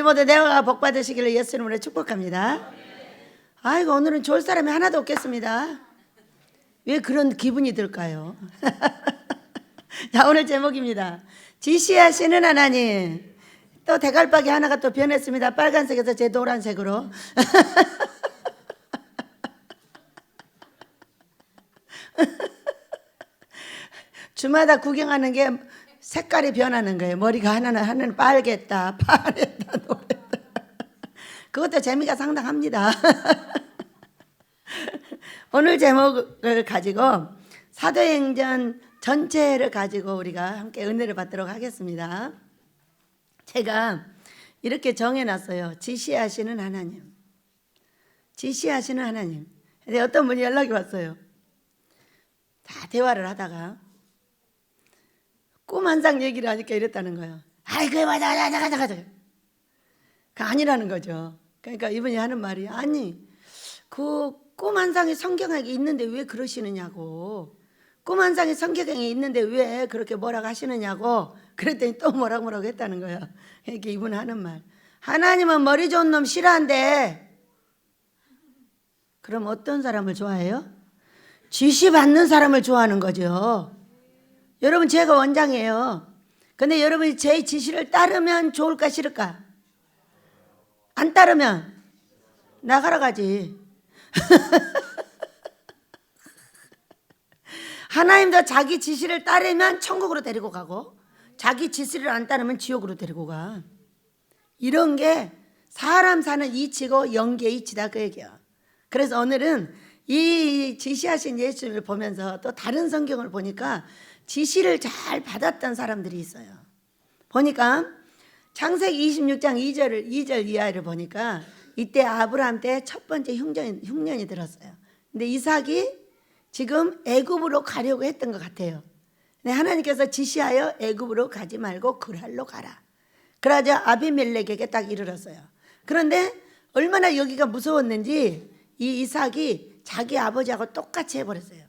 모두 내가 복 받으시기를 예수 이름으로 축복합니다. 아이고, 오늘은 좋을 사람이 하나도 없겠습니다. 왜 그런 기분이 들까요? 자, 오늘 제목입니다. 지시하시는 하나님. 또 대갈박이 하나가 또 변했습니다. 빨간색에서 제 노란색으로. 주마다 구경하는 게 색깔이 변하는 거예요. 머리가 하나는 빨갰다, 파랬다, 노랬다. 그것도 재미가 상당합니다. 오늘 제목을 가지고 사도행전 전체를 가지고 우리가 함께 은혜를 받도록 하겠습니다. 제가 이렇게 정해놨어요. 지시하시는 하나님. 지시하시는 하나님. 근데 어떤 분이 연락이 왔어요. 다 대화를 하다가 꿈 한 상 얘기를 하니까 이랬다는 거예요. 아이, 그래, 맞아. 그 아니라는 거죠. 그러니까 이분이 하는 말이, 아니, 그 꿈 한 상이 성경에 있는데 왜 그러시느냐고. 꿈 한 상이 성경에 있는데 왜 그렇게 뭐라고 하시느냐고. 그랬더니 또 뭐라고 했다는 거예요. 이렇게 이분이 하는 말. 하나님은 머리 좋은 놈 싫어한대. 그럼 어떤 사람을 좋아해요? 지시받는 사람을 좋아하는 거죠. 여러분, 제가 원장이에요. 근데 여러분이 제 지시를 따르면 좋을까 싫을까? 안 따르면 나가러 가지. 하나님도 자기 지시를 따르면 천국으로 데리고 가고, 자기 지시를 안 따르면 지옥으로 데리고 가. 이런 게 사람 사는 이치고 영계의 이치다, 그 얘기야. 그래서 오늘은 이 지시하신 예수님을 보면서 또 다른 성경을 보니까 지시를 잘 받았던 사람들이 있어요. 보니까 창세기 26장 2절 이하를 보니까 이때 아브라함 때 첫 번째 흉년이 들었어요. 근데 이삭이 지금 애굽으로 가려고 했던 것 같아요. 근데 하나님께서 지시하여 애굽으로 가지 말고 그랄로 가라. 그러자 아비멜렉에게 딱 이르렀어요. 그런데 얼마나 여기가 무서웠는지 이 이삭이 자기 아버지하고 똑같이 해버렸어요.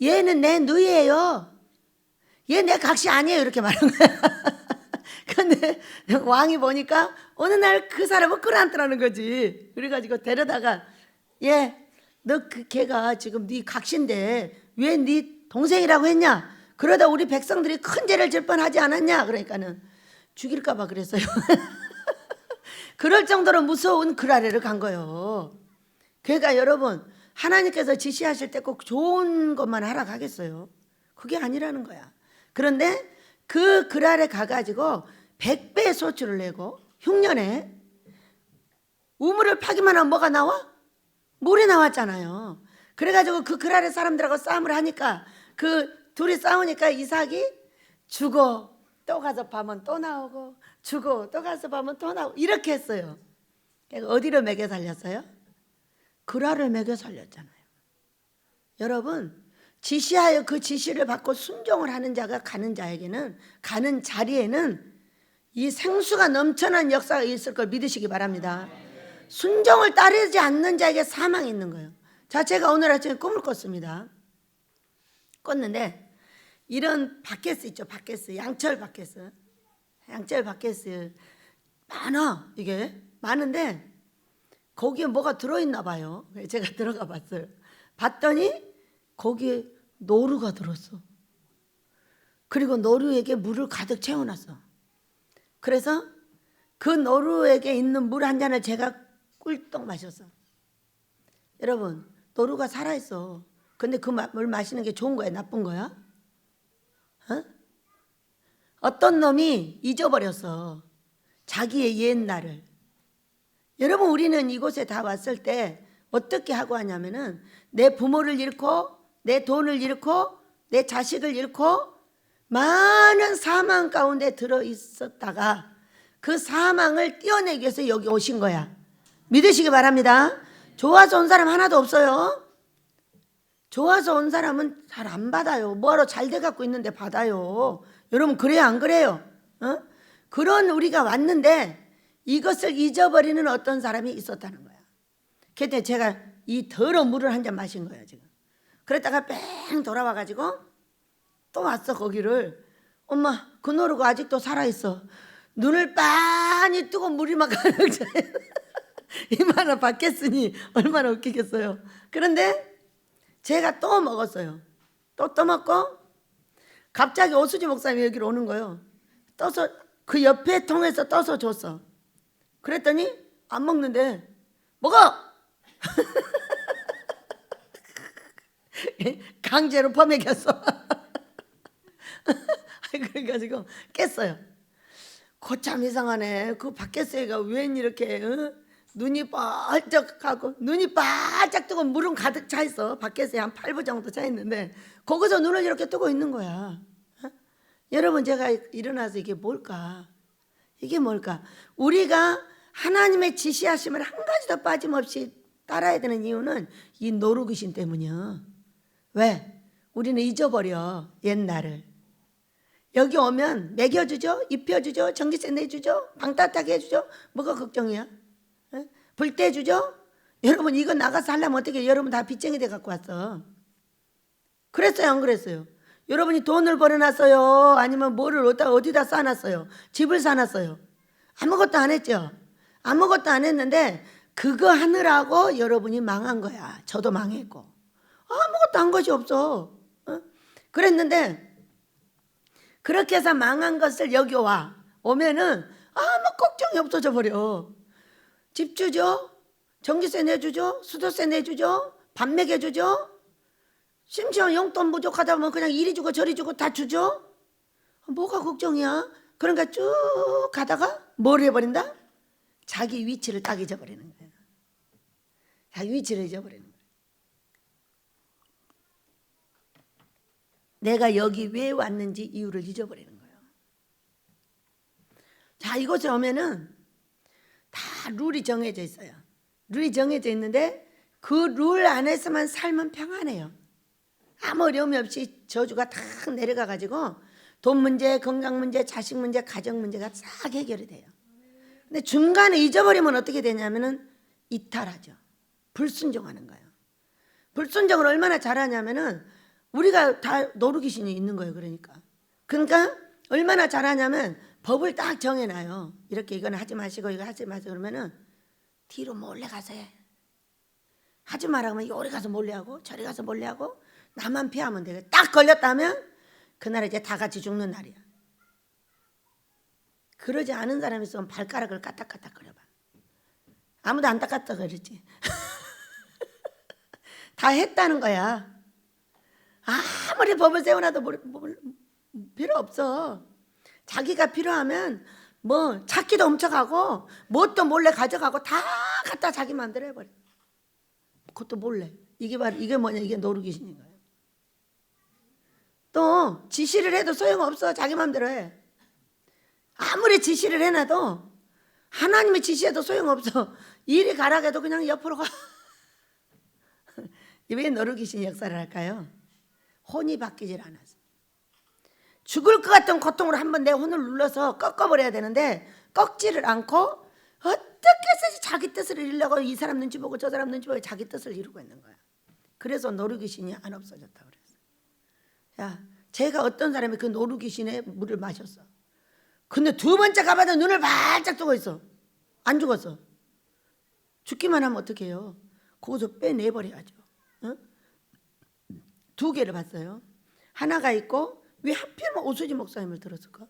얘는 내 누이예요. 얘 내 각시 아니에요. 이렇게 말한 거야. 근데 왕이 보니까 어느 날 그 사람을 끌어안더라는 거지. 그래가지고 데려다가, 너 걔가 지금 네 각시인데 왜 네 동생이라고 했냐? 그러다 우리 백성들이 큰 죄를 질 뻔하지 않았냐? 그러니까는 죽일까 봐 그랬어요. 그럴 정도로 무서운 그 아래를 간 거예요. 그러니까 여러분, 하나님께서 지시하실 때 꼭 좋은 것만 하라 가겠어요? 그게 아니라는 거야. 그런데 그 아래 가가지고 100배 소출을 내고 흉년에 우물을 파기만 하면 뭐가 나와? 물이 나왔잖아요. 그래가지고 그 아래 사람들하고 싸움을 하니까 그 둘이 싸우니까 이삭이 죽어 또 가서 파면 또 나오고, 죽어 또 가서 파면 또 나오고, 이렇게 했어요. 어디로 먹여 살렸어요? 그라를 먹여 살렸잖아요. 여러분, 지시하여 그 지시를 받고 순종을 하는 자가 가는 자에게는, 가는 자리에는 이 생수가 넘쳐난 역사가 있을 걸 믿으시기 바랍니다. 순종을 따르지 않는 자에게 사망이 있는 거예요. 자, 제가 오늘 아침에 꿈을 꿨습니다. 꿨는데 이런 바켓스 있죠. 바켓스, 양철 바켓스 많아. 이게 많은데 거기에 뭐가 들어있나 봐요. 제가 들어가 봤어요. 봤더니 거기에 노루가 들었어. 그리고 노루에게 물을 가득 채워놨어. 그래서 그 노루에게 있는 물 한 잔을 제가 꿀떡 마셨어. 여러분, 노루가 살아있어. 근데 그 물 마시는 게 좋은 거야, 나쁜 거야? 어떤 놈이 잊어버렸어, 자기의 옛날을. 여러분, 우리는 이곳에 다 왔을 때 어떻게 하고 하냐면은 내 부모를 잃고 내 돈을 잃고 내 자식을 잃고 많은 사망 가운데 들어있었다가 그 사망을 떼어내기 위해서 여기 오신 거야. 믿으시기 바랍니다. 좋아서 온 사람 하나도 없어요. 좋아서 온 사람은 잘 안 받아요. 뭐하러 잘 돼갖고 있는데 받아요. 여러분, 그래요 안 그래요? 그런 우리가 왔는데 이것을 잊어버리는 어떤 사람이 있었다는 거야. 그때 제가 이 더러운 물을 한 잔 마신 거예요 지금. 그랬다가 뺑 돌아와가지고 또 왔어. 거기를. 엄마, 그 노루가 아직도 살아있어. 눈을 빤히 뜨고 물이 막 가득 차요. 이만한 받겠으니 얼마나 웃기겠어요. 그런데 제가 또 먹었어요. 또 떠먹고 갑자기 오수지 목사님이 여기로 오는 거예요. 떠서 그 옆에 통에서 떠서 줬어. 그랬더니 안 먹는데 먹어! 강제로 퍼먹였어. 그래가지고 깼어요. 거참 이상하네. 그 밖에서가 웬 이렇게 눈이 반짝하고 눈이 바짝 뜨고 물은 가득 차 있어. 밖에서 한 8부 정도 차 있는데 거기서 눈을 이렇게 뜨고 있는 거야. 여러분, 제가 일어나서 이게 뭘까? 이게 뭘까? 우리가 하나님의 지시하심을 한 가지도 빠짐없이 따라야 되는 이유는 이 노루귀신 때문이야. 왜? 우리는 잊어버려, 옛날을. 여기 오면 먹여주죠, 입혀주죠, 전기세 내주죠, 방 따뜻하게 해주죠. 뭐가 걱정이야? 불 떼주죠. 여러분, 이거 나가서 하려면 어떻게 해요? 여러분 다 빚쟁이 돼 갖고 왔어. 그랬어요, 안 그랬어요? 여러분이 돈을 벌어놨어요? 아니면 뭐를 어디다 쌓아놨어요? 집을 사놨어요? 아무것도 안 했죠. 아무것도 안 했는데 그거 하느라고 여러분이 망한 거야. 저도 망했고. 아무것도 한 것이 없어. 그랬는데 그렇게 해서 망한 것을 여기 오면은 아무 걱정이 없어져 버려. 집 주죠, 전기세 내주죠, 수도세 내주죠, 밥 먹여주죠. 심지어 용돈 부족하다 보면 그냥 이리 주고 저리 주고 다 주죠. 뭐가 걱정이야? 그러니까 쭉 가다가 뭘 해버린다? 자기 위치를 딱 잊어버리는 거예요. 자기 위치를 잊어버리는 거예요. 내가 여기 왜 왔는지 이유를 잊어버리는 거예요. 자, 이곳에 오면은 다 룰이 정해져 있어요. 룰이 정해져 있는데 그 룰 안에서만 살면 평안해요. 아무 어려움이 없이 저주가 탁 내려가 가지고 돈 문제, 건강 문제, 자식 문제, 가정 문제가 싹 해결이 돼요. 근데 중간에 잊어버리면 어떻게 되냐면은 이탈하죠. 불순종하는 거예요. 불순종을 얼마나 잘하냐면은 우리가 다 노루귀신이 있는 거예요. 그러니까 얼마나 잘하냐면 법을 딱 정해놔요. 이렇게 이건 하지 마시고 이거 하지 마세요. 그러면은 뒤로 몰래 가서 해. 하지 말라고 하면 요리 가서 몰래 하고 저리 가서 몰래 하고 나만 피하면 돼. 딱 걸렸다면 그날 이제 다 같이 죽는 날이야. 그러지 않은 사람이 있으면 발가락을 까딱까딱 거려봐. 아무도 안 닦았다 그랬지. 다 했다는 거야. 아무리 법을 세워놔도 필요 없어. 자기가 필요하면 뭐 찾기도 훔쳐가고 뭣도 몰래 가져가고 다 갖다 자기 마음대로 해버려. 그것도 몰래. 이게 뭐냐? 이게 노루귀신인 거예요. 또 지시를 해도 소용없어. 자기 마음대로 해. 아무리 지시를 해놔도 하나님의 지시해도 소용없어. 이리 가라고 해도 그냥 옆으로 가. 왜 노루귀신이 역사를 할까요? 혼이 바뀌질 않아서. 죽을 것 같은 고통으로 한번 내 혼을 눌러서 꺾어버려야 되는데 꺾지를 않고 어떻게 해서 자기 뜻을 이루려고 이 사람 눈치 보고 저 사람 눈치 보고 자기 뜻을 이루고 있는 거야. 그래서 노루귀신이 안 없어졌다고 그랬어. 야, 제가 어떤 사람이 그 노루귀신의 물을 마셨어. 근데 두 번째 가봐도 눈을 바짝 뜨고 있어. 안 죽었어. 죽기만 하면 어떻게 해요? 거기서 빼내버려야죠. 어? 두 개를 봤어요. 하나가 있고 왜 하필이면 오수지 목사님을 들었을까?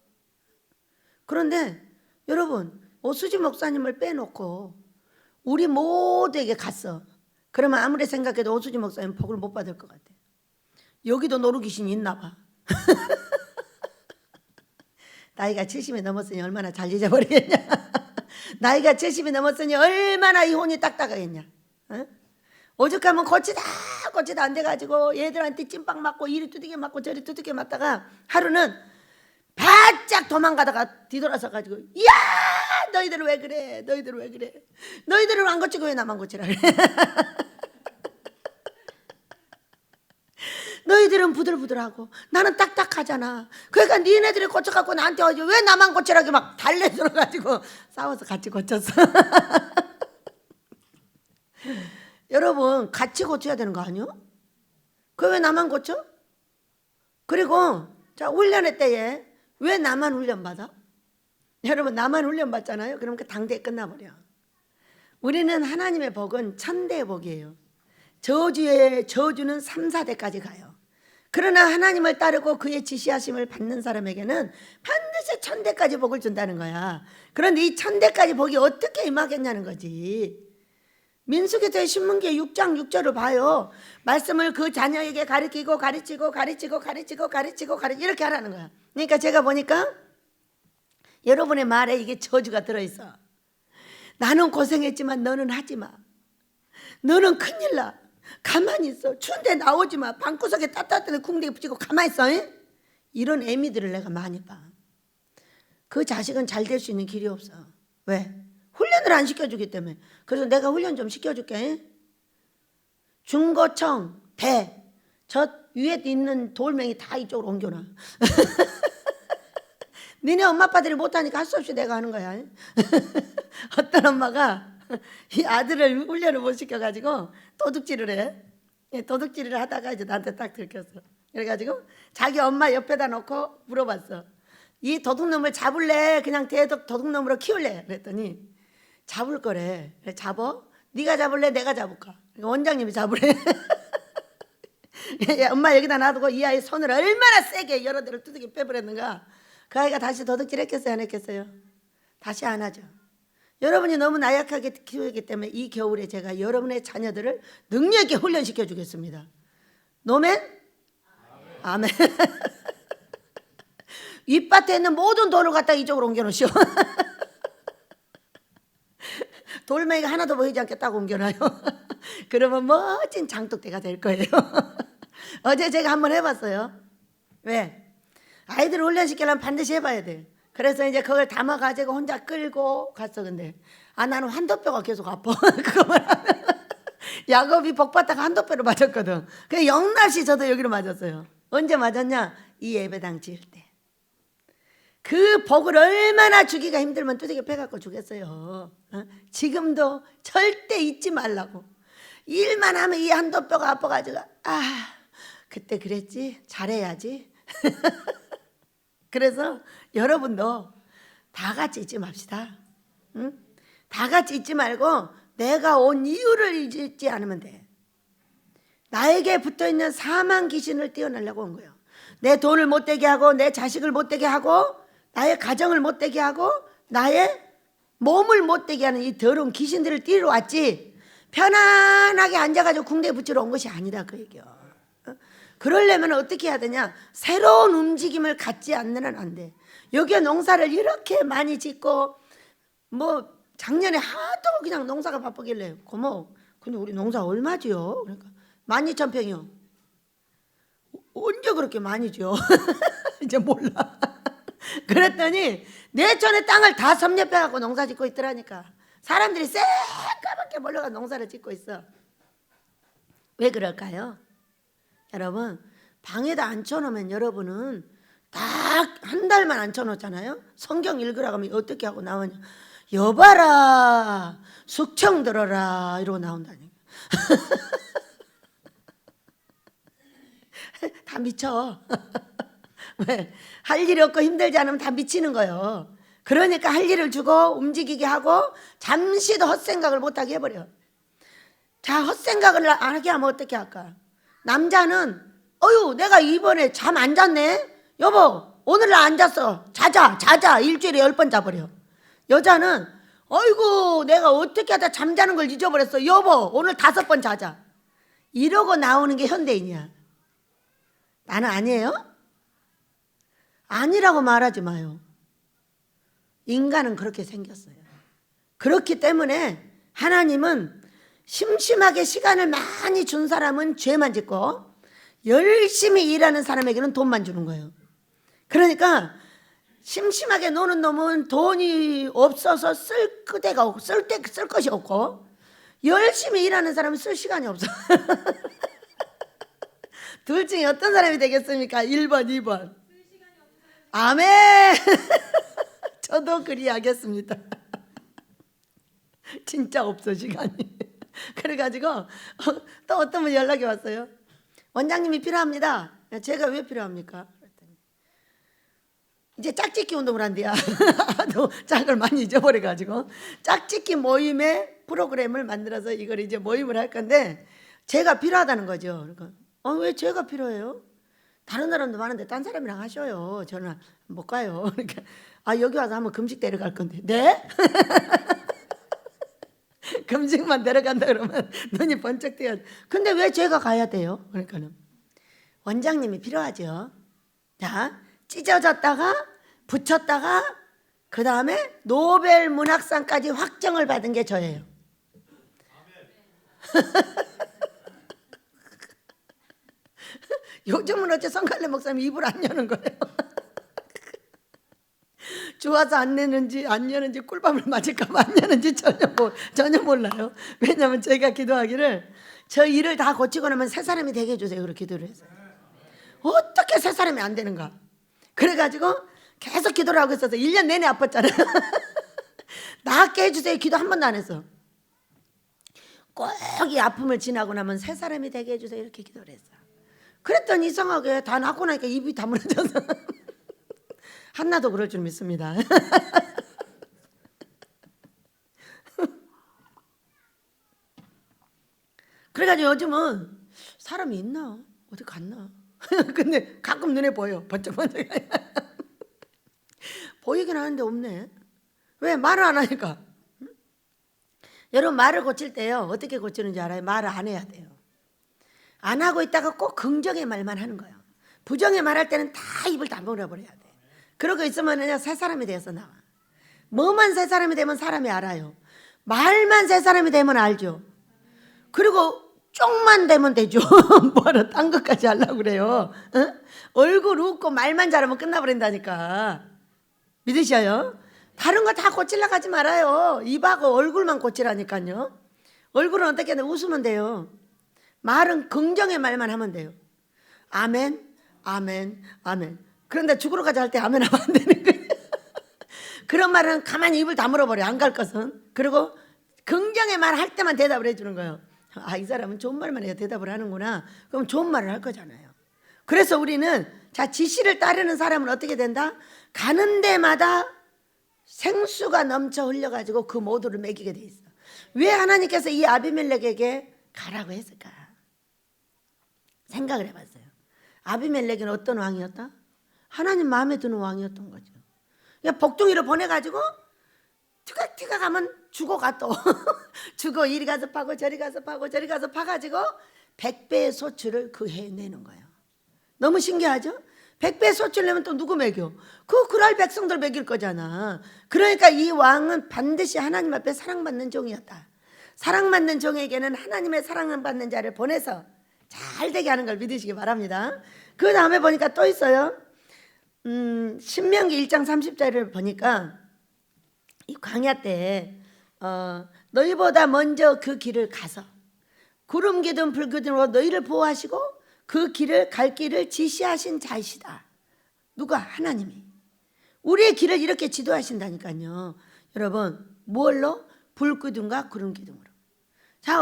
그런데 여러분, 오수지 목사님을 빼놓고 우리 모두에게 갔어. 그러면 아무리 생각해도 오수지 목사님 복을 못 받을 것 같아. 여기도 노루귀신이 있나 봐. 나이가 70이 넘었으니 얼마나 잘 잊어버리겠냐. 나이가 70이 넘었으니 얼마나 이 혼이 딱딱하겠냐. 어? 오죽하면 고치다 안 돼가지고 얘들한테 찐빵 맞고 이리 두들겨 맞고 저리 두들겨 맞다가 하루는 바짝 도망가다가 뒤돌아서 가지고 야, 너희들은 왜 그래? 너희들은 왜 그래? 너희들은 안 고치고 왜 나만 고치라 그래? 너희들은 부들부들하고 나는 딱딱하잖아. 그러니까 니네들이 고쳐갖고 나한테 왜 나만 고치라고 막 달래들어가지고 싸워서 같이 고쳤어. 여러분, 같이 고쳐야 되는 거 아니요? 그 왜 나만 고쳐? 그리고 자, 훈련의 때에 왜 나만 훈련받아? 여러분 나만 훈련 받잖아요. 그럼 그 당대에 끝나버려. 우리는 하나님의 복은 천대의 복이에요. 저주의 저주는 3, 4대까지 가요. 그러나 하나님을 따르고 그의 지시하심을 받는 사람에게는 반드시 천대까지 복을 준다는 거야. 그런데 이 천대까지 복이 어떻게 임하겠냐는 거지. 민수기서 신문기 6장 6절을 봐요. 말씀을 그 자녀에게 가르치고 이렇게 하라는 거야. 그러니까 제가 보니까 여러분의 말에 이게 저주가 들어있어. 나는 고생했지만 너는 하지 마. 너는 큰일 나. 가만히 있어. 추운데 나오지 마. 방구석에 따뜻한 궁뎅이 붙이고 가만히 있어. 이런 애미들을 내가 많이 봐. 그 자식은 잘 될 수 있는 길이 없어. 왜? 훈련을 안 시켜주기 때문에. 그래서 내가 훈련 좀 시켜줄게. 중고청, 배, 저 위에 있는 돌멩이 다 이쪽으로 옮겨놔. 니네 엄마 아빠들이 못하니까 할 수 없이 내가 하는 거야. 어떤 엄마가 이 아들을 훈련을 못 시켜가지고 도둑질을 해. 도둑질을 하다가 이제 나한테 딱 들켰어. 그래가지고 자기 엄마 옆에다 놓고 물어봤어. 이 도둑놈을 잡을래? 그냥 도둑놈으로 키울래? 그랬더니 잡을 거래. 그래, 잡어? 네가 잡을래? 내가 잡을까? 원장님이 잡으래. 엄마 여기다 놔두고 이 아이 손을 얼마나 세게 여러 대를 두들겨 빼버렸는가. 그 아이가 다시 도둑질 했겠어요? 안 했겠어요? 다시 안 하죠. 여러분이 너무 나약하게 키우기 때문에 이 겨울에 제가 여러분의 자녀들을 능력 있게 훈련시켜 주겠습니다. 노멘? 아멘. 윗밭에 있는 모든 돌을 갖다 이쪽으로 옮겨놓으시오. 돌멩이가 하나도 보이지 않게 딱 옮겨놔요. 그러면 멋진 장독대가 될 거예요. 어제 제가 한번 해봤어요. 왜? 아이들을 훈련시키려면 반드시 해봐야 돼. 그래서 이제 그걸 담아가지고 혼자 끌고 갔어. 근데 나는 환도뼈가 계속 아파. 그거만 하면 야곱이 복받다가 환도뼈로 맞았거든. 그래서 영락시 저도 여기로 맞았어요. 언제 맞았냐? 이 예배당 지을 때. 그 복을 얼마나 주기가 힘들면 두들겨 패갖고 주겠어요. 지금도 절대 잊지 말라고. 일만 하면 이 한도뼈가 아파가지고 그때 그랬지? 잘해야지. 그래서 여러분도 다 같이 잊지 맙시다. 응? 다 같이 잊지 말고 내가 온 이유를 잊지 않으면 돼. 나에게 붙어있는 사망 귀신을 떼어내려고 온 거예요. 내 돈을 못되게 하고 내 자식을 못되게 하고 나의 가정을 못되게 하고 나의 몸을 못되게 하는 이 더러운 귀신들을 띄러 왔지 편안하게 앉아가지고 궁뎅이 붙이러 온 것이 아니다 그 얘기요. 그러려면 어떻게 해야 되냐? 새로운 움직임을 갖지 않는 한 안 돼. 여기에 농사를 이렇게 많이 짓고 뭐 작년에 하도 그냥 농사가 바쁘길래 고모 근데 우리 농사 얼마지요? 그러니까 12,000평이요. 언제 그렇게 많이 지요? 이제 몰라. 그랬더니 내 전에 땅을 다 섭렵해갖고 농사 짓고 있더라니까. 사람들이 새까맣게 몰려가 농사를 짓고 있어. 왜 그럴까요? 여러분 방에다 앉혀놓으면 여러분은 딱 한 달만 앉혀놓잖아요. 성경 읽으라고 하면 어떻게 하고 나오냐. 여봐라 숙청 들어라 이러고 나온다니까. 다 미쳐. 왜? 할 일이 없고 힘들지 않으면 다 미치는 거예요. 그러니까 할 일을 주고 움직이게 하고 잠시도 헛생각을 못하게 해버려. 자, 헛생각을 안 하게 하면 어떻게 할까? 남자는 내가 이번에 잠 안 잤네. 여보 오늘 나 안 잤어. 자자 일주일에 10번 자버려. 여자는 어이구 내가 어떻게 하다 잠자는 걸 잊어버렸어. 여보 오늘 5번 자자. 이러고 나오는 게 현대인이야. 나는 아니에요? 아니라고 말하지 마요. 인간은 그렇게 생겼어요. 그렇기 때문에 하나님은 심심하게 시간을 많이 준 사람은 죄만 짓고 열심히 일하는 사람에게는 돈만 주는 거예요. 그러니까 심심하게 노는 놈은 돈이 없어서 쓸 것이 없고 열심히 일하는 사람은 쓸 시간이 없어. 둘 중에 어떤 사람이 되겠습니까? 1번, 2번. 아멘. 저도 그리하겠습니다. 진짜 없어 시간이. 그래가지고 또 어떤 분 연락이 왔어요. 원장님이 필요합니다. 제가 왜 필요합니까? 그랬더니 이제 짝짓기 운동을 한대요. 하도 짝을 많이 잊어버려가지고 짝짓기 모임의 프로그램을 만들어서 이걸 이제 모임을 할 건데 제가 필요하다는 거죠. 그러니까 왜 제가 필요해요? 다른 사람도 많은데 딴 사람이랑 하셔요. 저는 못 가요. 그러니까 여기 와서 한번 금식 데려갈 건데. 네? 금식만 데려간다 그러면 눈이 번쩍 뜨여. 근데 왜 제가 가야 돼요? 그러니까는 원장님이 필요하죠. 자, 찢어졌다가 붙였다가 그 다음에 노벨 문학상까지 확정을 받은 게 저예요. 요즘은 어째 성갈래 목사님 입을 안 여는 거예요. 좋아서 안 내는지 안 여는지 꿀밤을 맞을까 봐 안 여는지 전혀 몰라요. 왜냐하면 저희가 기도하기를 저 일을 다 고치고 나면 새 사람이 되게 해주세요. 그렇게 기도를 했어요. 어떻게 새 사람이 안 되는가. 그래가지고 계속 기도를 하고 있어서 1년 내내 아팠잖아요. 낫게 해주세요. 기도 한 번도 안 했어. 꼭 이 아픔을 지나고 나면 새 사람이 되게 해주세요. 이렇게 기도를 했어. 그랬더니 이상하게 다 낫고 나니까 입이 다물어져서 한나도 그럴 줄 믿습니다. 그래가지고 요즘은 사람이 있나? 어디 갔나? 근데 가끔 눈에 보여. 번쩍번쩍. 보이긴 하는데 없네. 왜? 말을 안 하니까. 여러분 말을 고칠 때요. 어떻게 고치는지 알아요? 말을 안 해야 돼요. 안 하고 있다가 꼭 긍정의 말만 하는 거예요. 부정의 말할 때는 다 입을 다물어버려야 돼. 그러고 있으면 그냥 새 사람이 되어서 나와. 뭐만 새 사람이 되면 사람이 알아요. 말만 새 사람이 되면 알죠. 그리고 쪽만 되면 되죠. 뭐하러 딴 것까지 하려고 그래요. 얼굴 웃고 말만 잘하면 끝나버린다니까. 믿으셔요? 다른 거 다 고치려고 하지 말아요. 입하고 얼굴만 고치라니까요. 얼굴은 어떻게 하냐? 웃으면 돼요. 말은 긍정의 말만 하면 돼요. 아멘, 아멘, 아멘. 그런데 죽으러까지 할 때 아멘 하면 안 되는 거예요. 그런 말은 가만히 입을 다물어버려. 안 갈 것은. 그리고 긍정의 말 할 때만 대답을 해주는 거예요. 이 사람은 좋은 말만 해야 대답을 하는구나. 그럼 좋은 말을 할 거잖아요. 그래서 우리는 지시를 따르는 사람은 어떻게 된다? 가는 데마다 생수가 넘쳐 흘려가지고 그 모두를 먹이게 돼 있어. 왜 하나님께서 이 아비멜렉에게 가라고 했을까? 생각을 해봤어요. 아비멜렉은 어떤 왕이었다? 하나님 마음에 드는 왕이었던 거죠. 그냥 복둥이를 보내가지고 티각티각 하면 죽어가 또. 죽어 이리 가서 파고 저리 가서 파고 저리 가서 파가지고 100배의 소출을 그 해에 내는 거예요. 너무 신기하죠? 100배의 소출 내면 또 누구 먹여? 그랄 백성들 먹일 거잖아. 그러니까 이 왕은 반드시 하나님 앞에 사랑받는 종이었다. 사랑받는 종에게는 하나님의 사랑받는 자를 보내서 잘 되게 하는 걸 믿으시기 바랍니다. 그 다음에 보니까 또 있어요. 신명기 1장 30절을 보니까 이 광야 때 너희보다 먼저 그 길을 가서 구름 기둥 불 기둥으로 너희를 보호하시고 그 길을 갈 길을 지시하신 자이시다. 누가? 하나님이. 우리의 길을 이렇게 지도하신다니까요. 여러분 뭘로? 불 기둥과 구름 기둥으로. 자,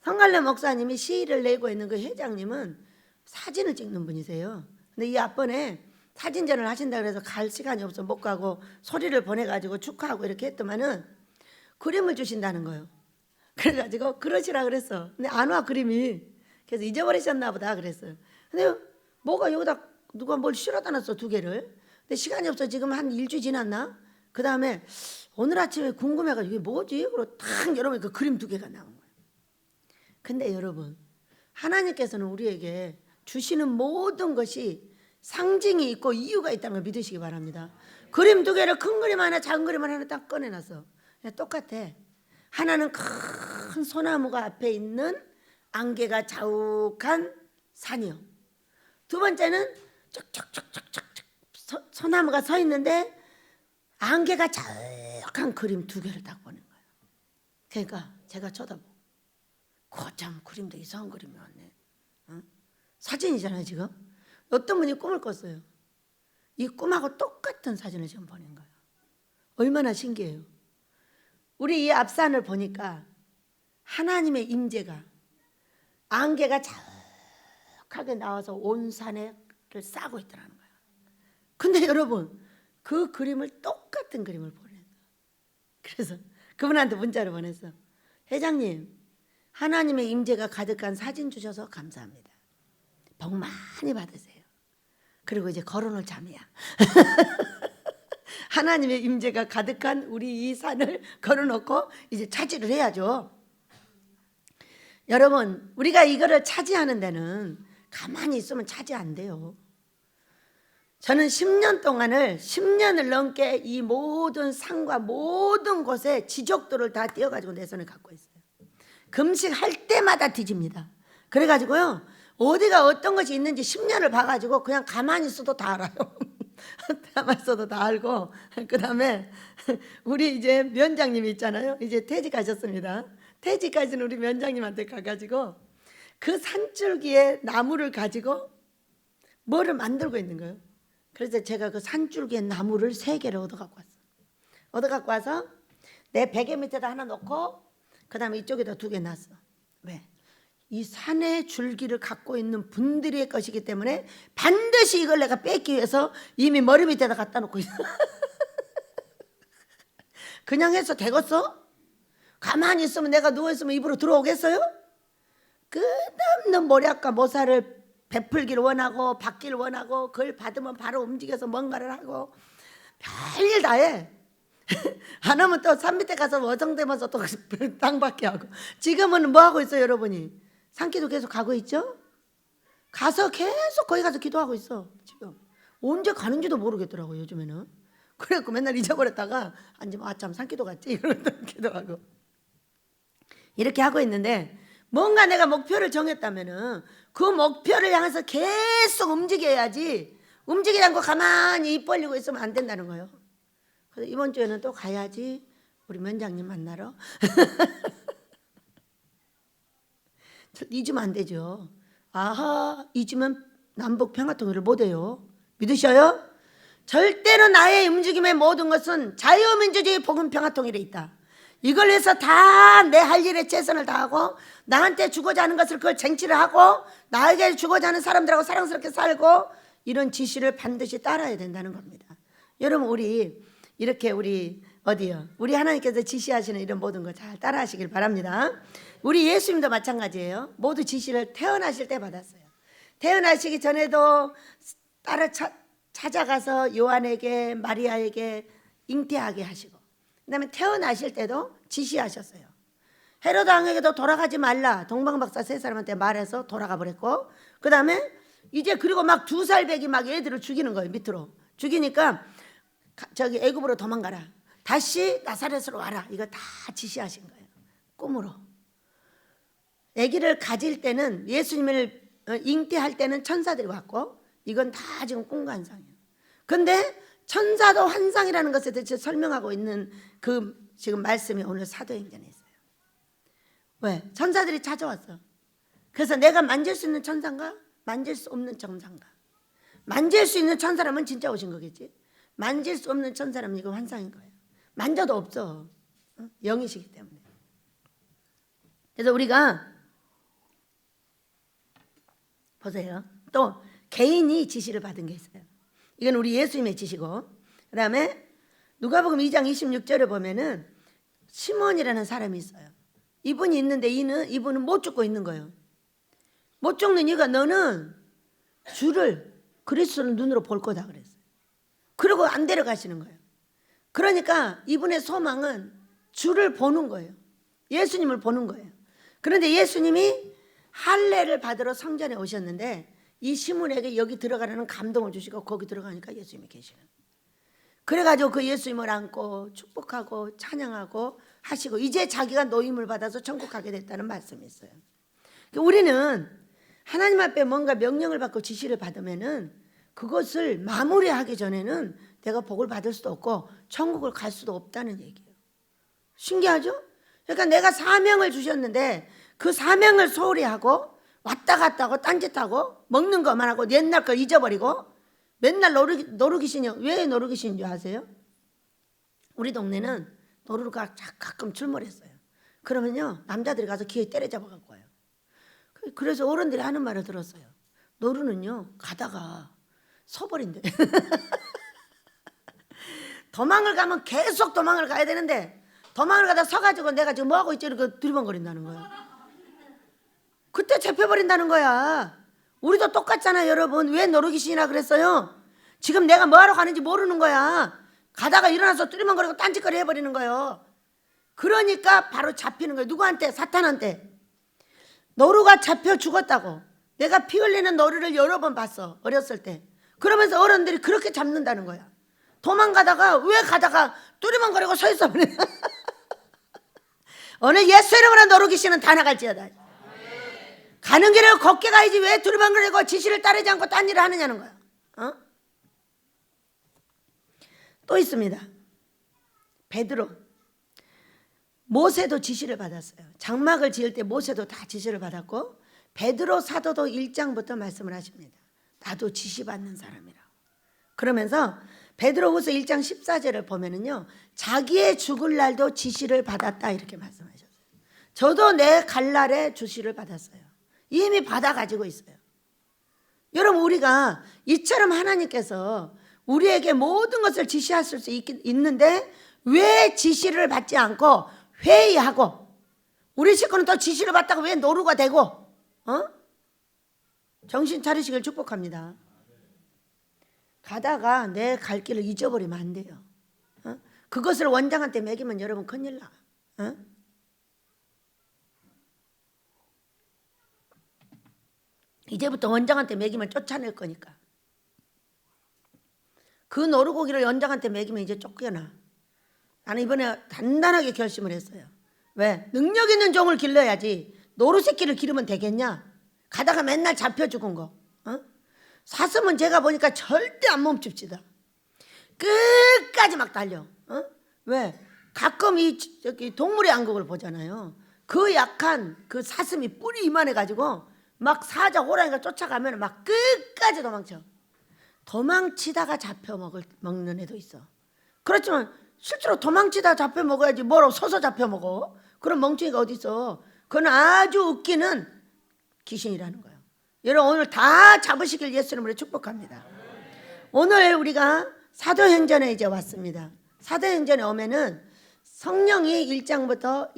성갈래 목사님이 시를 내고 있는 그 회장님은 사진을 찍는 분이세요. 근데 이 앞번에 사진전을 하신다 그래서 갈 시간이 없어 못 가고 소리를 보내가지고 축하하고 이렇게 했더만은 그림을 주신다는 거예요. 그래가지고 그러시라 그랬어. 근데 안 와 그림이. 그래서 잊어버리셨나 보다 그랬어요. 근데 뭐가 여기다 누가 뭘 실어다 놨어 2개를. 근데 시간이 없어. 지금 한 일주일 지났나? 그 다음에 오늘 아침에 궁금해가지고 이게 뭐지? 그러고 탁 열어보면 그 그림 2개가 나온 거예요. 근데 여러분 하나님께서는 우리에게 주시는 모든 것이 상징이 있고 이유가 있다는 걸 믿으시기 바랍니다. 그림 2개를 큰 그림 하나 작은 그림 하나 딱 꺼내놨어. 똑같아. 하나는 큰 소나무가 앞에 있는 안개가 자욱한 산이요. 두 번째는 쭉쭉쭉쭉쭉 소나무가 서 있는데 안개가 자욱한 그림 2개를 딱 보낸 거예요. 그러니까 제가 쳐다보고 거참 그림도 이상한 그림이 왔네. 사진이잖아요 지금. 어떤 분이 꿈을 꿨어요. 이 꿈하고 똑같은 사진을 지금 보낸 거예요. 얼마나 신기해요. 우리 이 앞산을 보니까 하나님의 임재가 안개가 자욱하게 나와서 온 산을 싸고 있더라는 거예요. 근데 여러분 그 그림을 똑같은 그림을 보내. 그래서 그분한테 문자를 보냈어. 회장님, 하나님의 임재가 가득한 사진 주셔서 감사합니다. 복 많이 받으세요. 그리고 이제 걸어놓을 참이야. 하나님의 임재가 가득한 우리 이 산을 걸어놓고 이제 차지를 해야죠. 여러분, 우리가 이거를 차지하는 데는 가만히 있으면 차지 안 돼요. 저는 10년을 넘게 이 모든 산과 모든 곳에 지적도를 다 띄어가지고 내 손에 갖고 있어요. 금식할 때마다 뒤집니다. 그래가지고요, 어디가 어떤 것이 있는지 10년을 봐가지고 그냥 가만히 있어도 다 알아요. 가만히 있어도 다 알고, 그 다음에 우리 이제 면장님이 있잖아요. 이제 퇴직하셨습니다. 퇴직하신 우리 면장님한테 가가지고 그 산줄기에 나무를 가지고 뭐를 만들고 있는 거예요. 그래서 제가 그 산줄기에 나무를 3개를 얻어갖고 왔어. 얻어갖고 와서 내 베개 밑에다 하나 놓고 그 다음에 이쪽에다 2개 놨어. 왜? 이 산의 줄기를 갖고 있는 분들의 것이기 때문에 반드시 이걸 내가 뺏기 위해서 이미 머리 밑에다 갖다 놓고 있어. 그냥 해서 되겠어? 가만히 있으면 내가 누워있으면 입으로 들어오겠어요? 끝없는 모략과 모사를 베풀기를 원하고 받기를 원하고 그걸 받으면 바로 움직여서 뭔가를 하고 별일 다 해. 안 하면 또 산 밑에 가서 어정되면서 또 땅받기 하고. 지금은 뭐 하고 있어요 여러분이? 산기도 계속 가고 있죠? 가서 계속 거기 가서 기도하고 있어. 지금 언제 가는지도 모르겠더라고요 요즘에는. 그래갖고 맨날 잊어버렸다가 앉으면 아참 산기도 갔지 이러면서 기도하고 이렇게 하고 있는데, 뭔가 내가 목표를 정했다면은 그 목표를 향해서 계속 움직여야지, 움직이지 않고 가만히 입 벌리고 있으면 안 된다는 거예요. 그래서 이번 주에는 또 가야지, 우리 면장님 만나러. 잊으면 안 되죠. 아하, 잊으면 남북 평화통일을 못해요. 믿으셔요? 절대로 나의 움직임의 모든 것은 자유민주주의 복음 평화통일에 있다. 이걸 위해서 다 내 할 일에 최선을 다하고 나한테 주고자 하는 것을 그걸 쟁취를 하고 나에게 주고자 하는 사람들하고 사랑스럽게 살고, 이런 지시를 반드시 따라야 된다는 겁니다. 여러분, 우리 이렇게 우리 어디요? 우리 하나님께서 지시하시는 이런 모든 거 잘 따라하시길 바랍니다. 우리 예수님도 마찬가지예요. 모두 지시를 태어나실 때 받았어요. 태어나시기 전에도 찾아가서 요한에게 마리아에게 잉태하게 하시고, 그다음에 태어나실 때도 지시하셨어요. 헤로드 왕에게도 돌아가지 말라 동방박사 3사람한테 말해서 돌아가 버렸고, 그 다음에 이제 그리고 막 2살 배기 막 애들을 죽이는 거예요. 밑으로 죽이니까 저기 애굽으로 도망가라, 다시 나사렛으로 와라, 이거 다 지시하신 거예요. 꿈으로. 아기를 가질 때는, 예수님을 잉태할 때는 천사들이 왔고, 이건 다 지금 꿈과 환상이에요. 근데 천사도 환상이라는 것에 대해서 설명하고 있는 그 지금 말씀이 오늘 사도행전에 있어요. 왜? 천사들이 찾아왔어. 그래서 내가 만질 수 있는 천사인가? 만질 수 없는 천사인가? 만질 수 있는 천사라면 진짜 오신 거겠지. 만질 수 없는 천사라면 이거 환상인 거예요. 만져도 없어. 영이시기 때문에. 그래서 우리가 보세요. 또 개인이 지시를 받은 게 있어요. 이건 우리 예수님의 지시고, 그 다음에 누가복음 2장 26절에 보면은 시몬이라는 사람이 있어요. 이분이 있는데 이분은 못 죽고 있는 거예요. 못 죽는 이유가, 너는 주를, 그리스도를 눈으로 볼 거다 그랬어요. 그리고 안 데려가시는 거예요. 그러니까 이분의 소망은 주를 보는 거예요. 예수님을 보는 거예요. 그런데 예수님이 할례를 받으러 성전에 오셨는데 이 시몬에게 여기 들어가라는 감동을 주시고 거기 들어가니까 예수님이 계시는 거예요. 그래가지고 그 예수님을 안고 축복하고 찬양하고 하시고 이제 자기가 노임을 받아서 천국 가게 됐다는 말씀이 있어요. 우리는 하나님 앞에 뭔가 명령을 받고 지시를 받으면은 그것을 마무리하기 전에는 내가 복을 받을 수도 없고 천국을 갈 수도 없다는 얘기예요. 신기하죠? 그러니까 내가 사명을 주셨는데 그 사명을 소홀히 하고 왔다 갔다 하고 딴짓하고 먹는 것만 하고 옛날 걸 잊어버리고 맨날 노루귀신이, 왜 노루귀신인 줄 아세요? 우리 동네는 노루가 가끔 출몰했어요. 그러면요 남자들이 가서 귀에 때려잡아 갖고 와요. 그래서 어른들이 하는 말을 들었어요. 노루는요 가다가 서버린대. 도망을 가면 계속 도망을 가야 되는데 도망을 가다 서가지고 내가 지금 뭐하고 있지 이렇게 두리번거린다는 거야. 그때 잡혀버린다는 거야. 우리도 똑같잖아요 여러분. 왜 노루귀신이라 그랬어요? 지금 내가 뭐하러 가는지 모르는 거야. 가다가 일어나서 두리번거리고 딴짓거리 해버리는 거예요. 그러니까 바로 잡히는 거예요. 누구한테? 사탄한테. 노루가 잡혀 죽었다고. 내가 피 흘리는 노루를 여러 번 봤어 어렸을 때. 그러면서 어른들이 그렇게 잡는다는 거야. 도망가다가 왜 가다가 뚜리멍거리고 서 있어. 오늘 예수 이름으로 노루귀신은 다 나갈지어다. 가는 길을 걷게 가야지 왜 두리번거리고 지시를 따르지 않고 딴 일을 하느냐는 거야. 어? 또 있습니다. 베드로. 모세도 지시를 받았어요. 장막을 지을 때 모세도 다 지시를 받았고 베드로 사도도 1장부터 말씀을 하십니다. 나도 지시받는 사람이라고. 그러면서 베드로후서 1장 14절을 보면은요, 자기의 죽을 날도 지시를 받았다 이렇게 말씀하셨어요. 저도 내 갈 날에 지시를 받았어요. 이미 받아가지고 있어요. 여러분 우리가 이처럼 하나님께서 우리에게 모든 것을 지시하실 수 있는데 왜 지시를 받지 않고 회의하고 우리 식구는 또 지시를 받다가 왜 노루가 되고 정신 차리시길 축복합니다. 가다가 내 갈 길을 잊어버리면 안 돼요. 그것을 원장한테 먹이면 여러분 큰일 나. 이제부터 원장한테 먹이면 쫓아낼 거니까. 그 노루고기를 원장한테 먹이면 이제 쫓겨나. 나는 이번에 단단하게 결심을 했어요. 왜? 능력 있는 종을 길러야지 노루 새끼를 기르면 되겠냐? 가다가 맨날 잡혀 죽은 거. 사슴은 제가 보니까 절대 안 멈춥시다. 끝까지 막 달려. 왜? 가끔 이 동물의 왕국을 보잖아요. 그 약한 그 사슴이 뿔이 이만해가지고 막 사자 호랑이가 쫓아가면 막 끝까지 도망쳐. 도망치다가 잡혀 먹는 애도 있어. 그렇지만 실제로 도망치다 잡혀 먹어야지 뭐로 서서 잡혀 먹어. 그런 멍청이가 어디 있어. 그건 아주 웃기는 귀신이라는 거예요. 여러분 오늘 다 잡으시길 예수 이름으로 축복합니다. 오늘 우리가 사도행전에 이제 왔습니다. 사도행전에 오면은 성령이 1장부터